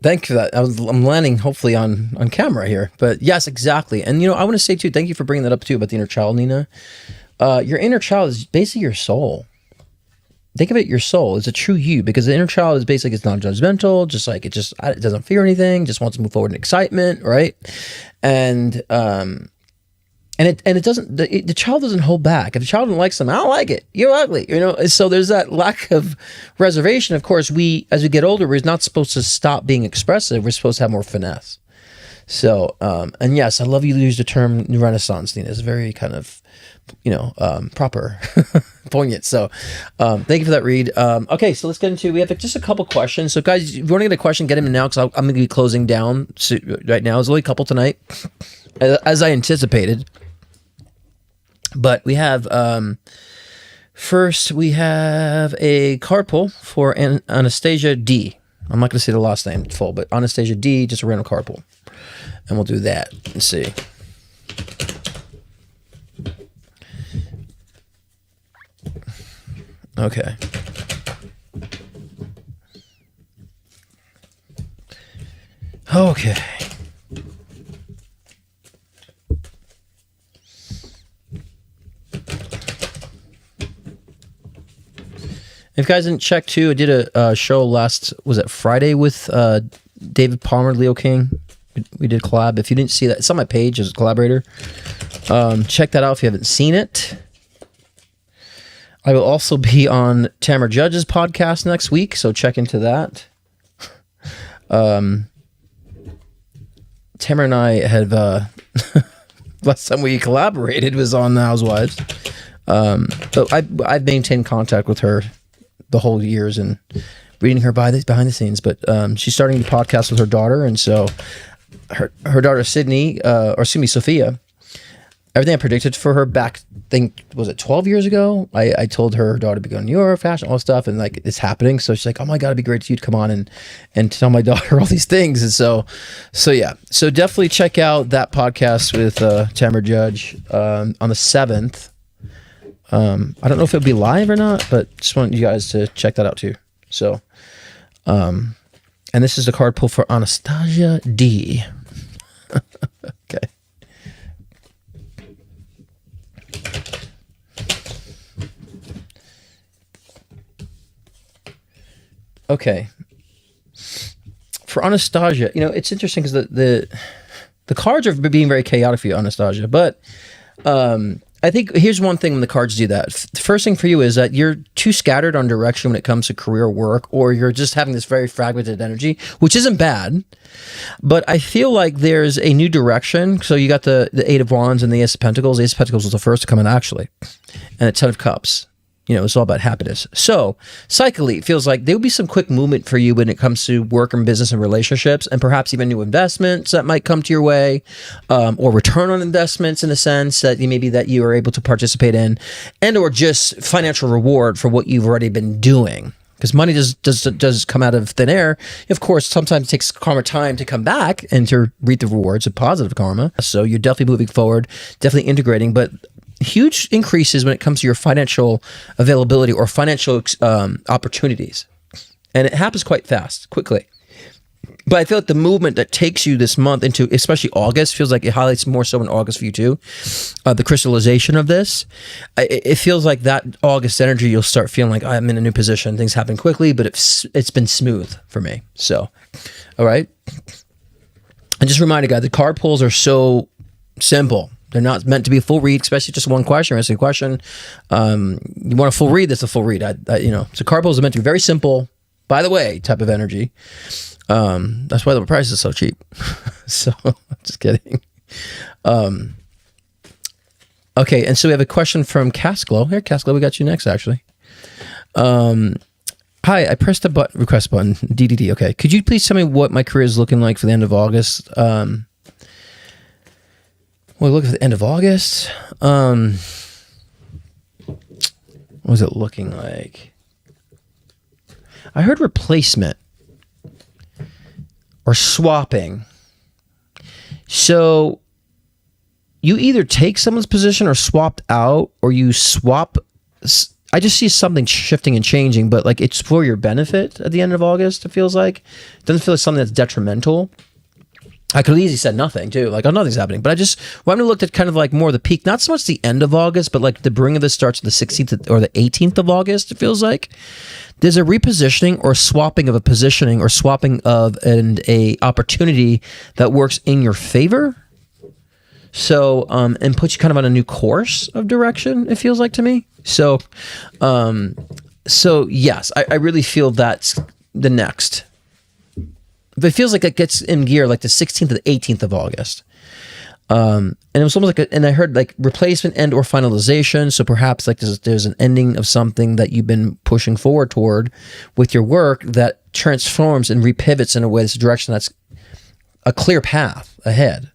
S1: Thank you for that. I'm landing hopefully on camera here, but yes, exactly. And you know, I want to say too, thank you for bringing that up too about the inner child, Nina. Your inner child is basically your soul. Think of it, your soul is a true you, because the inner child is basically, it's non-judgmental, just like it doesn't fear anything, just wants to move forward in excitement, right? And it doesn't, the child doesn't hold back. If the child doesn't like something, I don't like it, you're ugly, you know? So there's that lack of reservation. Of course, as we get older, we're not supposed to stop being expressive. We're supposed to have more finesse. So, and yes, I love you use the term Renaissance, Nina. It's very kind of, you know, proper, poignant. So, thank you for that read. Okay, so let's get into, we have just a couple questions. So guys, if you want to get a question, get them in now, because I'm going to be closing down right now. There's only a couple tonight, as I anticipated. But we have, first we have a card pull for Anastasia D. I'm not going to say the last name full, but Anastasia D, just a random card pull. And we'll do that. Let's see. Okay. Okay. If you guys didn't check too, I did a show was it Friday with David Palmer, Leo King. We did a collab. If you didn't see that, it's on my page as a collaborator. Check that out if you haven't seen it. I will also be on Tamara Judge's podcast next week, so check into that. Tamara and I have last time we collaborated was on The Housewives. So I've maintained contact with her the whole years and reading her behind the scenes. But she's starting a podcast with her daughter, and so her daughter Sydney, Sophia. Everything I predicted for her back, was it 12 years ago? I told her daughter to be going to New York, fashion, all this stuff, and like it's happening. So she's like, "Oh my God, it'd be great if you'd come on and tell my daughter all these things." And so yeah. So definitely check out that podcast with Tamara Judge on the 7th. I don't know if it'll be live or not, but just want you guys to check that out too. So, and this is the card pull for Anastasia D. Okay. Okay. For Anastasia, it's interesting because the cards are being very chaotic for you, Anastasia. But I think here's one thing when the cards do that. The first thing for you is that you're too scattered on direction when it comes to career work, or you're just having this very fragmented energy, which isn't bad. But I feel like there's a new direction. So you got the Eight of Wands and the Ace of Pentacles. The Ace of Pentacles was the first to come in, actually. And the Ten of Cups. It's all about happiness. So, psychically, it feels like there will be some quick movement for you when it comes to work and business and relationships, and perhaps even new investments that might come to your way, or return on investments in a sense that you are able to participate in, and or just financial reward for what you've already been doing. Because money does come out of thin air. Of course, sometimes it takes karma time to come back and to reap the rewards of positive karma. So you're definitely moving forward, definitely integrating, but huge increases when it comes to your financial availability or financial opportunities. And it happens quite fast, quickly. But I feel like the movement that takes you this month into, especially August, feels like it highlights more so in August for you too. The crystallization of this, it feels like that August energy, you'll start feeling like I'm in a new position. Things happen quickly, but it's been smooth for me. So, all right. And just remind you guys, the card pulls are so simple. They're not meant to be a full read, especially just one question. Asking a question. You want a full read? That's a full read. So card pulls are meant to be very simple, by the way, type of energy. That's why the price is so cheap. So, just kidding. Okay, and so we have a question from Casglow. Here, Casglow, we got you next, actually. Hi, I pressed the request button. DDD, okay. Could you please tell me what my career is looking like for the end of August? Well, look at the end of August. What was it looking like? I heard replacement or swapping. So you either take someone's position or swapped out, or you swap. I just see something shifting and changing, but like it's for your benefit at the end of August, it feels like. It doesn't feel like something that's detrimental. I could have easily said nothing too, like, oh, nothing's happening. But I just, when I looked at kind of like more the peak, not so much the end of August, but like the bring of this starts the 16th or the 18th of August, it feels like. There's a repositioning or swapping of a positioning or swapping of a opportunity that works in your favor. So, and puts you kind of on a new course of direction, it feels like to me. So yes, I really feel that's the next. But it feels like it gets in gear like the 16th to the 18th of August. And it was almost like, and I heard like replacement and or finalization. So perhaps like there's an ending of something that you've been pushing forward toward with your work that transforms and repivots in a way, this direction that's a clear path ahead,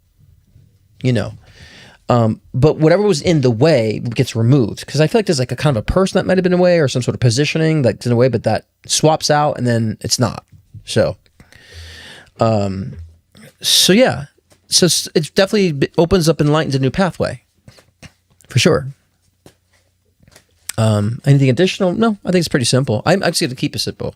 S1: but whatever was in the way gets removed. Because I feel like there's like a kind of a person that might have been in the way or some sort of positioning that's in a way, but that swaps out and then it's not. So yeah. So it definitely opens up and lightens a new pathway, for sure. Anything additional? No, I think it's pretty simple. I'm actually going to keep it simple.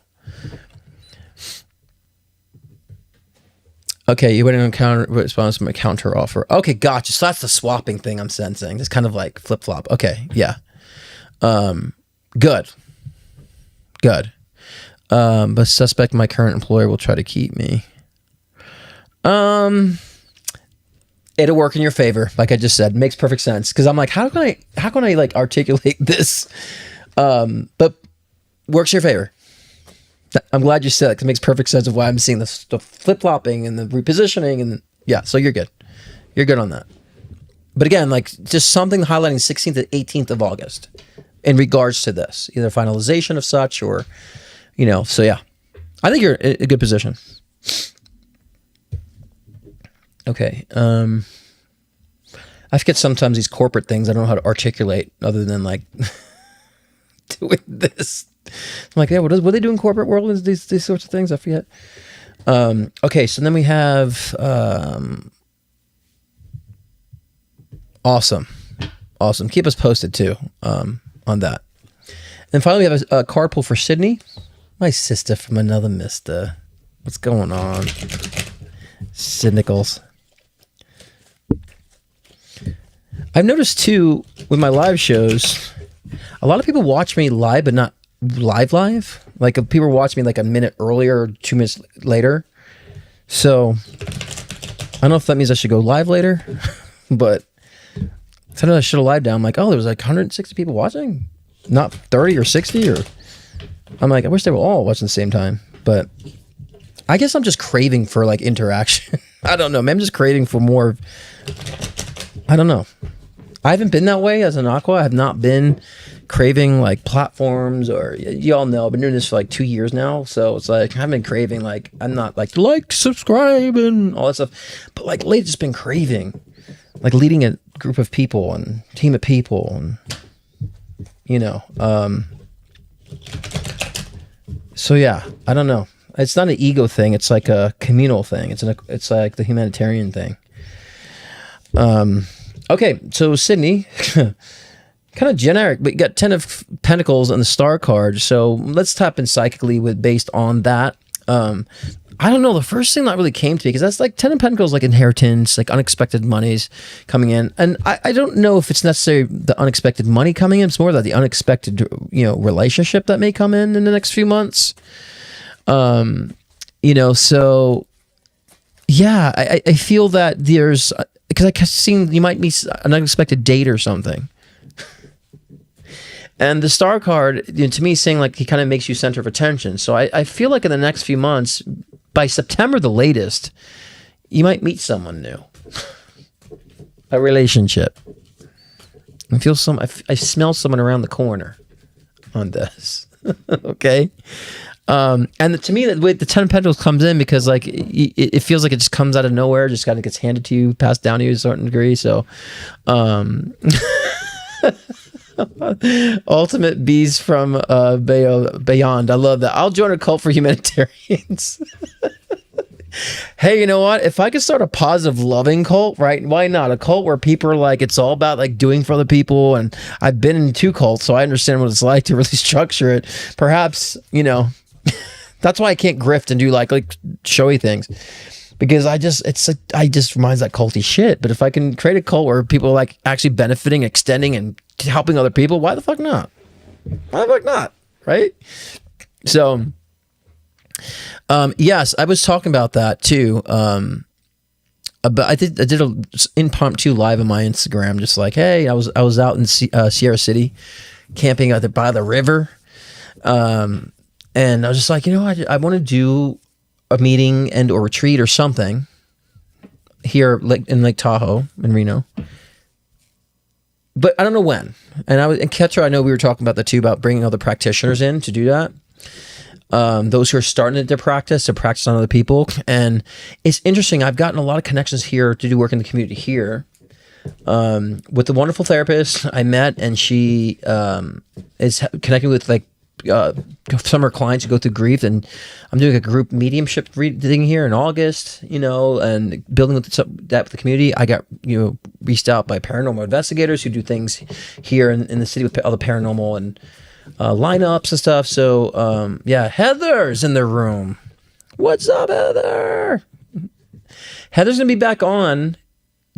S1: Okay, you went in response from a counter offer. Okay, gotcha. So that's the swapping thing I'm sensing. It's kind of like flip flop. Okay, yeah. Good. Good. But suspect my current employer will try to keep me. It'll work in your favor, like I just said. Makes perfect sense. Because I'm like, how can I like articulate this? But works in your favor. I'm glad you said it, because it makes perfect sense of why I'm seeing the flip-flopping and the repositioning, and yeah, so you're good. You're good on that. But again, like just something highlighting 16th to 18th of August in regards to this, either finalization of such or, so yeah. I think you're in a good position. Okay. I forget sometimes these corporate things I don't know how to articulate other than like doing this. I'm like, yeah, what do they do in corporate world? Is these sorts of things? I forget. Okay, so then we have awesome. Keep us posted too on that. And finally, we have a card pull for Sydney, my sister from another mister. What's going on, Sid Nichols? I've noticed too with my live shows, a lot of people watch me live, but not live. Like people watch me like a minute earlier or 2 minutes later. So I don't know if that means I should go live later, but sometimes I should have live down. I'm like, oh, there was like 160 people watching, not 30 or 60. Or I'm like, I wish they were all watching at the same time. But I guess I'm just craving for like interaction. I don't know. Maybe I'm just craving for more. I don't know. I haven't been that way as an Aqua. I have not been craving like platforms, or y'all know I've been doing this for like 2 years now. So it's like I haven't been craving, like I'm not like subscribe and all that stuff. But like lately just been craving like leading a group of people and team of people, and so yeah, I don't know. It's not an ego thing. It's like a communal thing. It's like the humanitarian thing. Okay, so Sydney, kind of generic, but you got 10 of Pentacles on the Star card. So let's tap in psychically based on that. I don't know. The first thing that really came to me, because that's like 10 of Pentacles, like inheritance, like unexpected monies coming in. And I don't know if it's necessarily the unexpected money coming in. It's more that the unexpected, relationship that may come in the next few months. So yeah, I feel that there's, because I seen you might meet an unexpected date or something. And the Star card, to me, is saying like he kind of makes you center of attention. So I feel like in the next few months, by September the latest, you might meet someone new. A relationship. I feel I smell someone around the corner on this. Okay. And to me, the 10 of Pentacles comes in because like it feels like it just comes out of nowhere, just kind of gets handed to you, passed down to you to a certain degree. So, Ultimate Bees from Beyond. I love that. I'll join a cult for humanitarians. Hey, you know what? If I could start a positive, loving cult, right? Why not? A cult where people are like, it's all about like doing for other people. And I've been in 2 cults, so I understand what it's like to really structure it. Perhaps, that's why I can't grift and do like showy things, because I just reminds that culty shit. But if I can create a cult where people are like actually benefiting, extending, and helping other people, why the fuck not? Why the fuck not? Right? So, yes, I was talking about that too. But I did an impromptu live on my Instagram, just like, hey, I was out in Sierra City, camping out there by the river. And I was just like, I want to do a meeting and or retreat or something here in Lake Tahoe in Reno. But I don't know when. And Ketra, I know we were talking about that too, about bringing other practitioners in to do that. Those who are starting to practice on other people. And it's interesting. I've gotten a lot of connections here to do work in the community here. With the wonderful therapist I met, and she is connecting with like some of her clients who go through grief, and I'm doing a group mediumship thing here in August, and building with that with the community. I got reached out by paranormal investigators who do things here in the city with other paranormal and lineups and stuff. So yeah, Heather's in the room. What's up, Heather? Heather's gonna be back on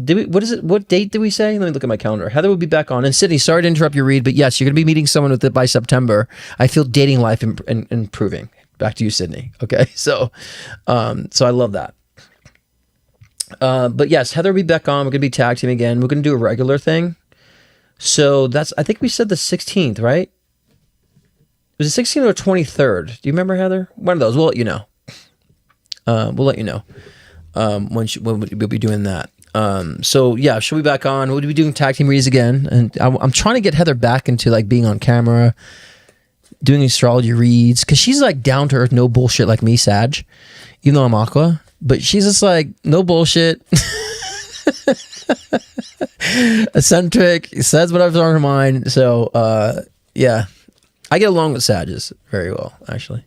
S1: Did we? What is it? What date did we say? Let me look at my calendar. Heather will be back on. And Sydney, sorry to interrupt your read, but yes, you're going to be meeting someone with it by September. I feel dating life improving. Back to you, Sydney. Okay, so I love that. But yes, Heather will be back on. We're going to be tag teaming again. We're going to do a regular thing. So I think we said the 16th, right? Was it 16th or 23rd? Do you remember, Heather? One of those. We'll let you know. We'll let you know when we'll be doing that. So yeah, she'll be back on. We'll be doing tag team reads again, and I'm trying to get Heather back into like being on camera, doing astrology reads, because she's like down to earth, no bullshit like me, Sag, even though I'm Aqua, but she's just like no bullshit, eccentric, says whatever's on her mind. So yeah, I get along with Sages very well, actually.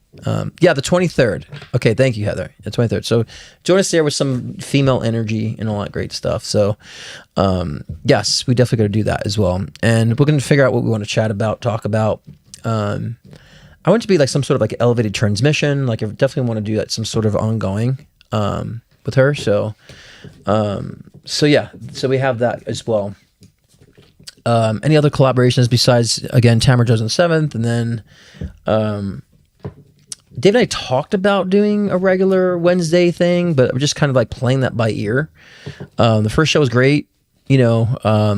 S1: Yeah, the 23rd. Okay, thank you, Heather. The 23rd. So join us there with some female energy and all that great stuff. So yes, we definitely got to do that as well. And we're going to figure out what we want to chat about, talk about. I want it to be like some sort of like elevated transmission. Like I definitely want to do that, some sort of ongoing with her. So yeah, so we have that as well. Any other collaborations besides, again, Tamara Joe's on the 7th, and then Dave and I talked about doing a regular Wednesday thing, but we're just kind of like playing that by ear. The first show was great, but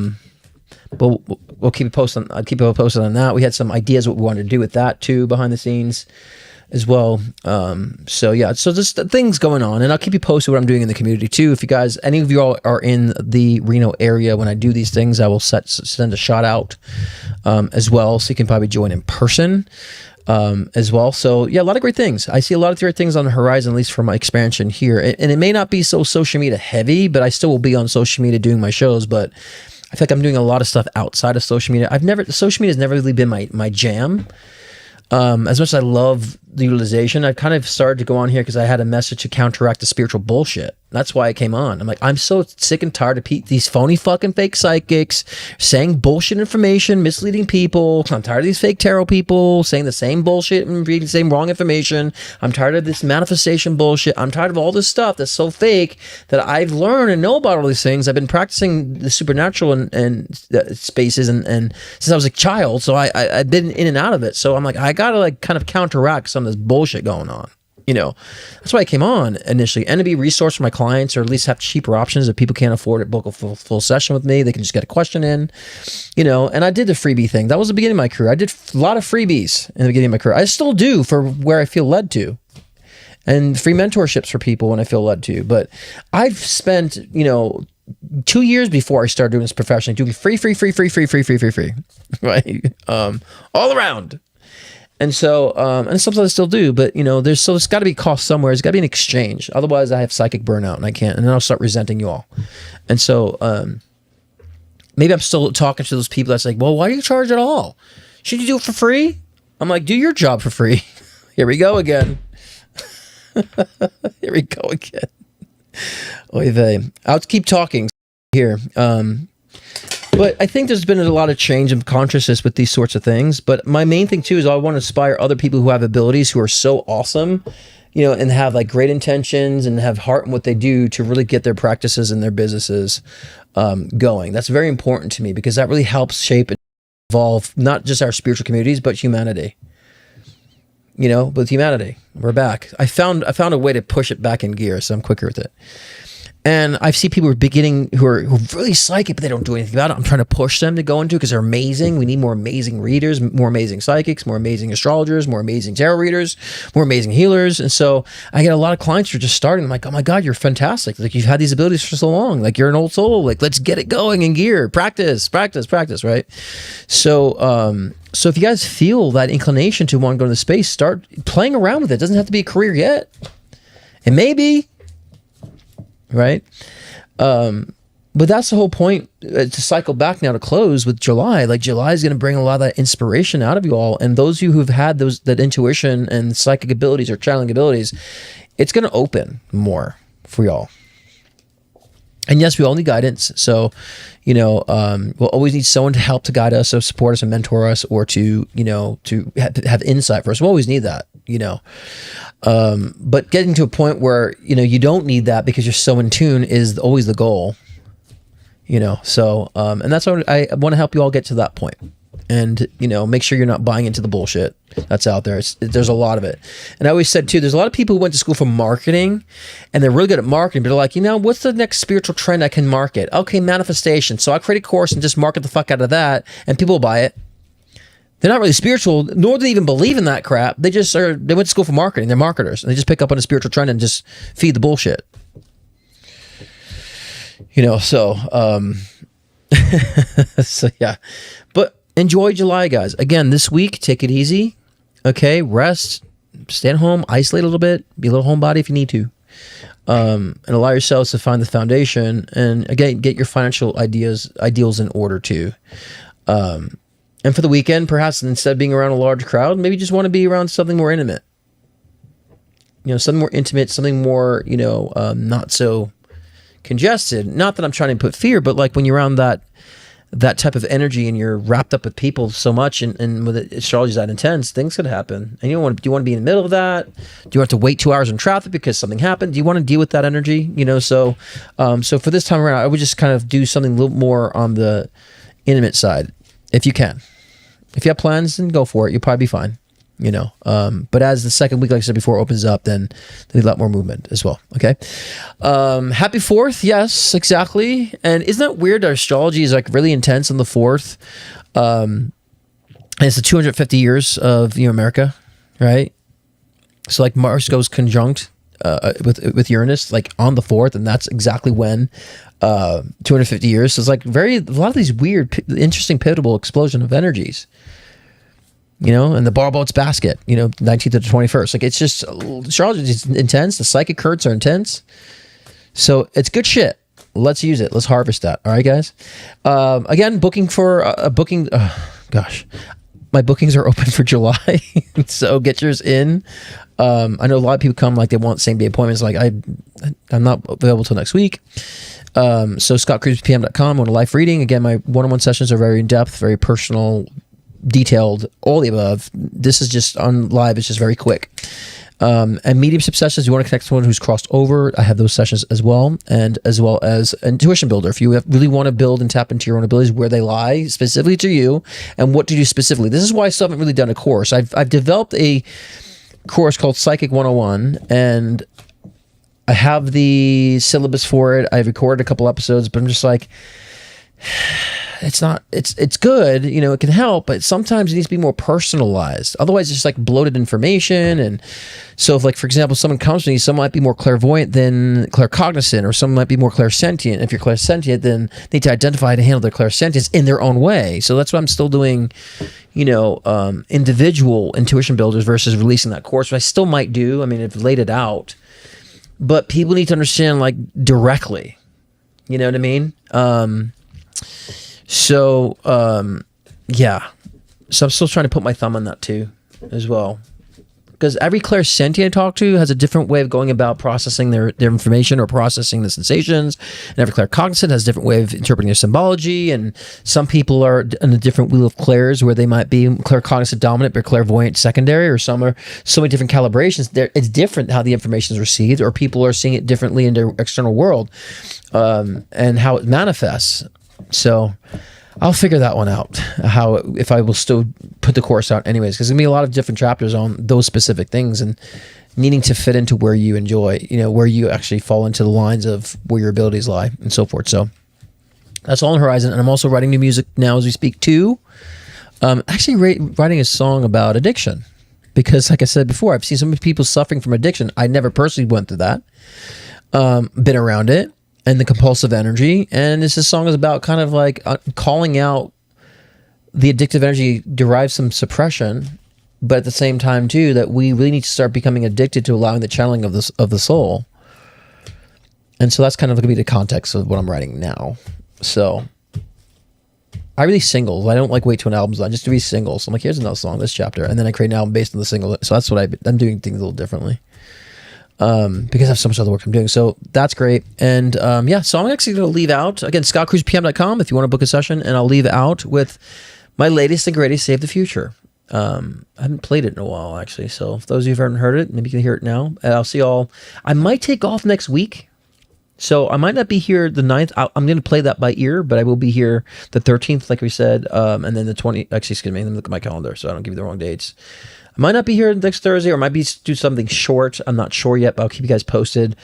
S1: we'll keep you posted. I'll keep you posted on that. We had some ideas what we wanted to do with that too behind the scenes as well. So yeah, so just things going on, and I'll keep you posted what I'm doing in the community too. If you guys, any of you all are in the Reno area when I do these things, I will send a shout out as well, so you can probably join in person as well. So yeah, a lot of great things. I see a lot of great things on the horizon, at least for my expansion here. And it may not be so social media heavy, but I still will be on social media doing my shows. But I feel like I'm doing a lot of stuff outside of social media. Social media has never really been my jam. As much as I love the utilization, I kind of started to go on here because I had a message to counteract the spiritual bullshit. That's why I came on. I'm like, I'm so sick and tired of these phony fucking fake psychics saying bullshit information, misleading people. I'm tired of these fake tarot people saying the same bullshit and reading the same wrong information. I'm tired of this manifestation bullshit. I'm tired of all this stuff that's so fake that I've learned and know about all these things. I've been practicing the supernatural and spaces and since I was a child, so I've been in and out of it. So I'm like, I gotta like kind of counteract some of this bullshit going on. That's why I came on initially, and to be a resource for my clients, or at least have cheaper options if people can't afford it. Book a full session with me. They can just get a question in, and I did the freebie thing. That was the beginning of my career. I did a lot of freebies in the beginning of my career. I still do for where I feel led to, and free mentorships for people when I feel led to. But I've spent, 2 years before I started doing this professionally, doing free, right? All around. And so, and sometimes I still do, but there's got to be cost somewhere. There's got to be an exchange. Otherwise, I have psychic burnout and I can't, and then I'll start resenting you all. And so, maybe I'm still talking to those people that's like, well, why do you charge at all? Should you do it for free? I'm like, do your job for free. Here we go again. Here we go again. Oy vey. I'll keep talking here. But I think there's been a lot of change in consciousness with these sorts of things. But my main thing too is I want to inspire other people who have abilities, who are so awesome, and have like great intentions and have heart in what they do to really get their practices and their businesses going. That's very important to me because that really helps shape and evolve not just our spiritual communities, but humanity. With humanity, we're back. I found a way to push it back in gear, so I'm quicker with it. And I see people who are really psychic, but they don't do anything about it. I'm trying to push them to go into it because they're amazing. We need more amazing readers, more amazing psychics, more amazing astrologers, more amazing tarot readers, more amazing healers. And so I get a lot of clients who are just starting. I'm like, oh my God, you're fantastic. Like you've had these abilities for so long. Like you're an old soul. Like let's get it going in gear. Practice, right? So if you guys feel that inclination to want to go into the space, start playing around with it. It doesn't have to be a career yet. It may be. Right? But that's the whole point, to cycle back now to close with July. Like July is going to bring a lot of that inspiration out of you all. And those of you who've had that intuition and psychic abilities or channeling abilities, it's going to open more for y'all. And yes, we all need guidance. So, we'll always need someone to help to guide us, or support us and mentor us, or to have insight for us. We'll always need that, But getting to a point where, you don't need that because you're so in tune is always the goal. So and that's what I want to help you all get to that point. And make sure you're not buying into the bullshit that's out there. There's a lot of it. And I always said too, there's a lot of people who went to school for marketing and they're really good at marketing, but they're like, what's the next spiritual trend I can market? Okay, manifestation. So I create a course and just market the fuck out of that, and people will buy it. They're not really spiritual, nor do they even believe in that crap. They just they went to school for marketing. They're marketers, and they just pick up on a spiritual trend and just feed the bullshit. So so yeah, but enjoy July, guys. Again, this week, take it easy. Okay, rest, stay at home, isolate a little bit, be a little homebody if you need to, and allow yourselves to find the foundation. And again, get your financial ideals in order too. And for the weekend, perhaps instead of being around a large crowd, maybe just want to be around something more intimate. Something more intimate, something more, not so congested. Not that I'm trying to put fear, but like when you're around that type of energy and you're wrapped up with people so much and with astrology that intense, things could happen. And do you want to be in the middle of that? Do you have to wait 2 hours in traffic because something happened? Do you want to deal with that energy? So for this time around, I would just kind of do something a little more on the intimate side, if you can. If you have plans, then go for it. You'll probably be fine. But as the second week, like I said before, opens up, then there'll be a lot more movement as well. Okay. Happy 4th. Yes, exactly. And isn't that weird? Our astrology is like really intense on the 4th. And it's the 250 years of America, right? So like Mars goes conjunct with Uranus, like on the 4th, and that's exactly when 250 years. So it's like a lot of these weird, interesting, pivotal explosion of energies. And the Barboats basket, 19th to the 21st. Like, it's just, astrology is intense. The psychic currents are intense. So it's good shit. Let's use it. Let's harvest that. All right, guys. Again, booking for a booking. My bookings are open for July. So get yours in. I know a lot of people come like they want same day appointments. Like I'm not available till next week. So scottcruzpm.com on a live reading. Again, my one-on-one sessions are very in-depth, very personal, detailed, all the above. This is just on live. It's just very quick. And mediumship sessions, you want to connect to someone who's crossed over, I have those sessions as well. And as well as intuition builder. If you really want to build and tap into your own abilities, where they lie specifically to you and what to do specifically. This is why I still haven't really done a course. I've developed a course called Psychic 101, and I have the syllabus for it. I've recorded a couple episodes, but I'm just like, it's good, it can help, but sometimes it needs to be more personalized. Otherwise, it's just like bloated information. And so if, like, for example, someone comes to me, some might be more clairvoyant than claircognizant, or some might be more clairsentient. If you're clairsentient, then they need to identify to handle their clairsentience in their own way. So that's what I'm still doing, individual intuition builders versus releasing that course, which I still might do. I mean, I've laid it out, but people need to understand, like, directly. You know what I mean? Yeah. So I'm still trying to put my thumb on that too, as well. Because every clairsentient I talk to has a different way of going about processing their information or processing the sensations. And every claircognizant has a different way of interpreting their symbology. And some people are in a different wheel of clairs where they might be claircognizant dominant but clairvoyant secondary, or some are so many different calibrations. It's different how the information is received, or people are seeing it differently in the external world, and how it manifests. So I'll figure that one out, if I will still put the course out anyways, because there's going to be a lot of different chapters on those specific things and needing to fit into where you enjoy, where you actually fall into the lines of where your abilities lie and so forth. So that's all on the horizon. And I'm also writing new music now as we speak too. Actually writing a song about addiction, because like I said before, I've seen so many people suffering from addiction. I never personally went through that, been around it. And the compulsive energy. And this song is about kind of like calling out the addictive energy derives some suppression, but at the same time too, that we really need to start becoming addicted to allowing the channeling of the soul. And so that's kind of going to be the context of what I'm writing now. So I release singles. I don't like wait to an album's done, just to be singles. I'm like, here's another song, this chapter. And then I create an album based on the single. So that's what I'm doing things a little differently. Because I have so much other work I'm doing. So that's great. And so I'm actually going to leave out, again, scottcruzpm.com if you want to book a session, and I'll leave out with my latest and greatest, Save the Future. I haven't played it in a while, actually. So if those of you who haven't heard it, maybe you can hear it now. And I'll see y'all. I might take off next week. So I might not be here the 9th. I'm going to play that by ear, but I will be here the 13th, like we said, and then the 20th. Actually, excuse me. Let me look at my calendar so I don't give you the wrong dates. I might not be here next Thursday, or might be do something short. I'm not sure yet, but I'll keep you guys posted.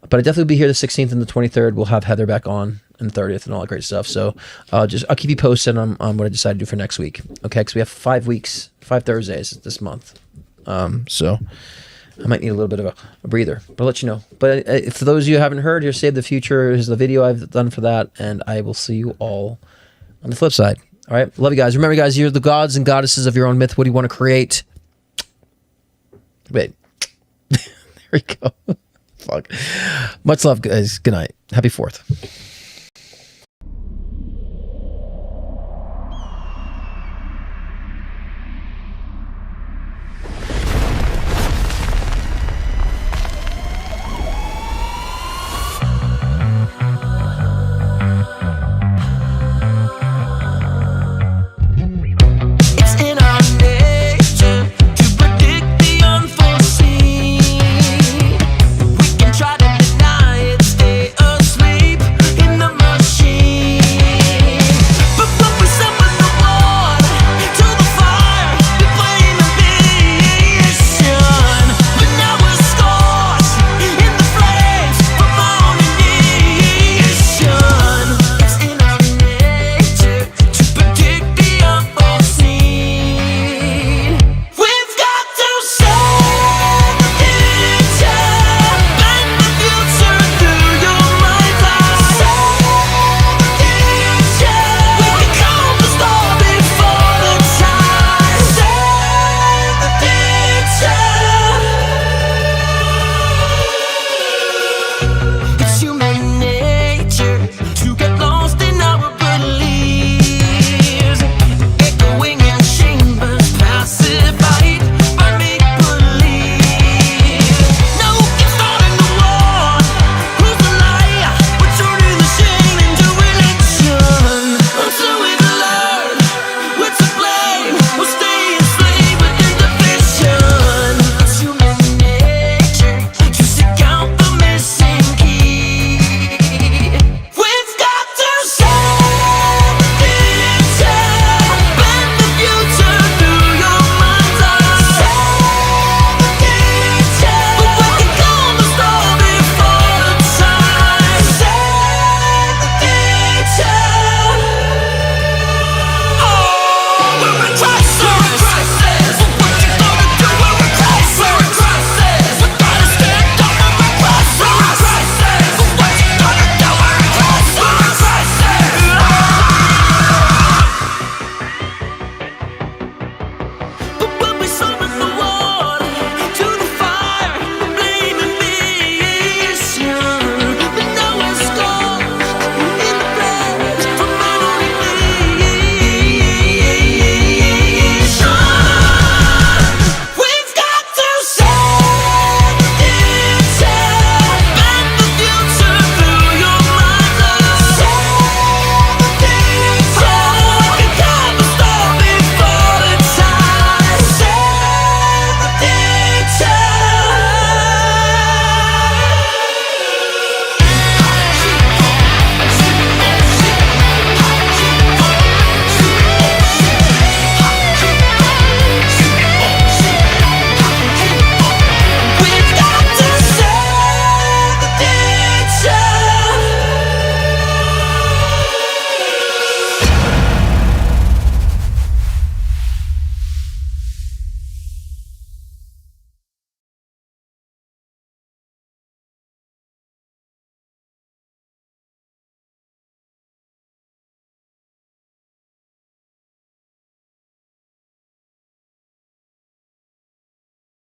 S1: But I definitely will be here the 16th and the 23rd. We'll have Heather back on and the 30th and all that great stuff. So I'll keep you posted on what I decide to do for next week. Okay, because we have 5 weeks, 5 Thursdays this month. So I might need a little bit of a breather, but I'll let you know. But for those of you who haven't heard, here's Save the Future. Here's the video I've done for that, and I will see you all on the flip side. All right, love you guys. Remember, guys, you're the gods and goddesses of your own myth. What do you want to create? Wait, there we go. Fuck. Much love, guys. Good night. Happy 4th.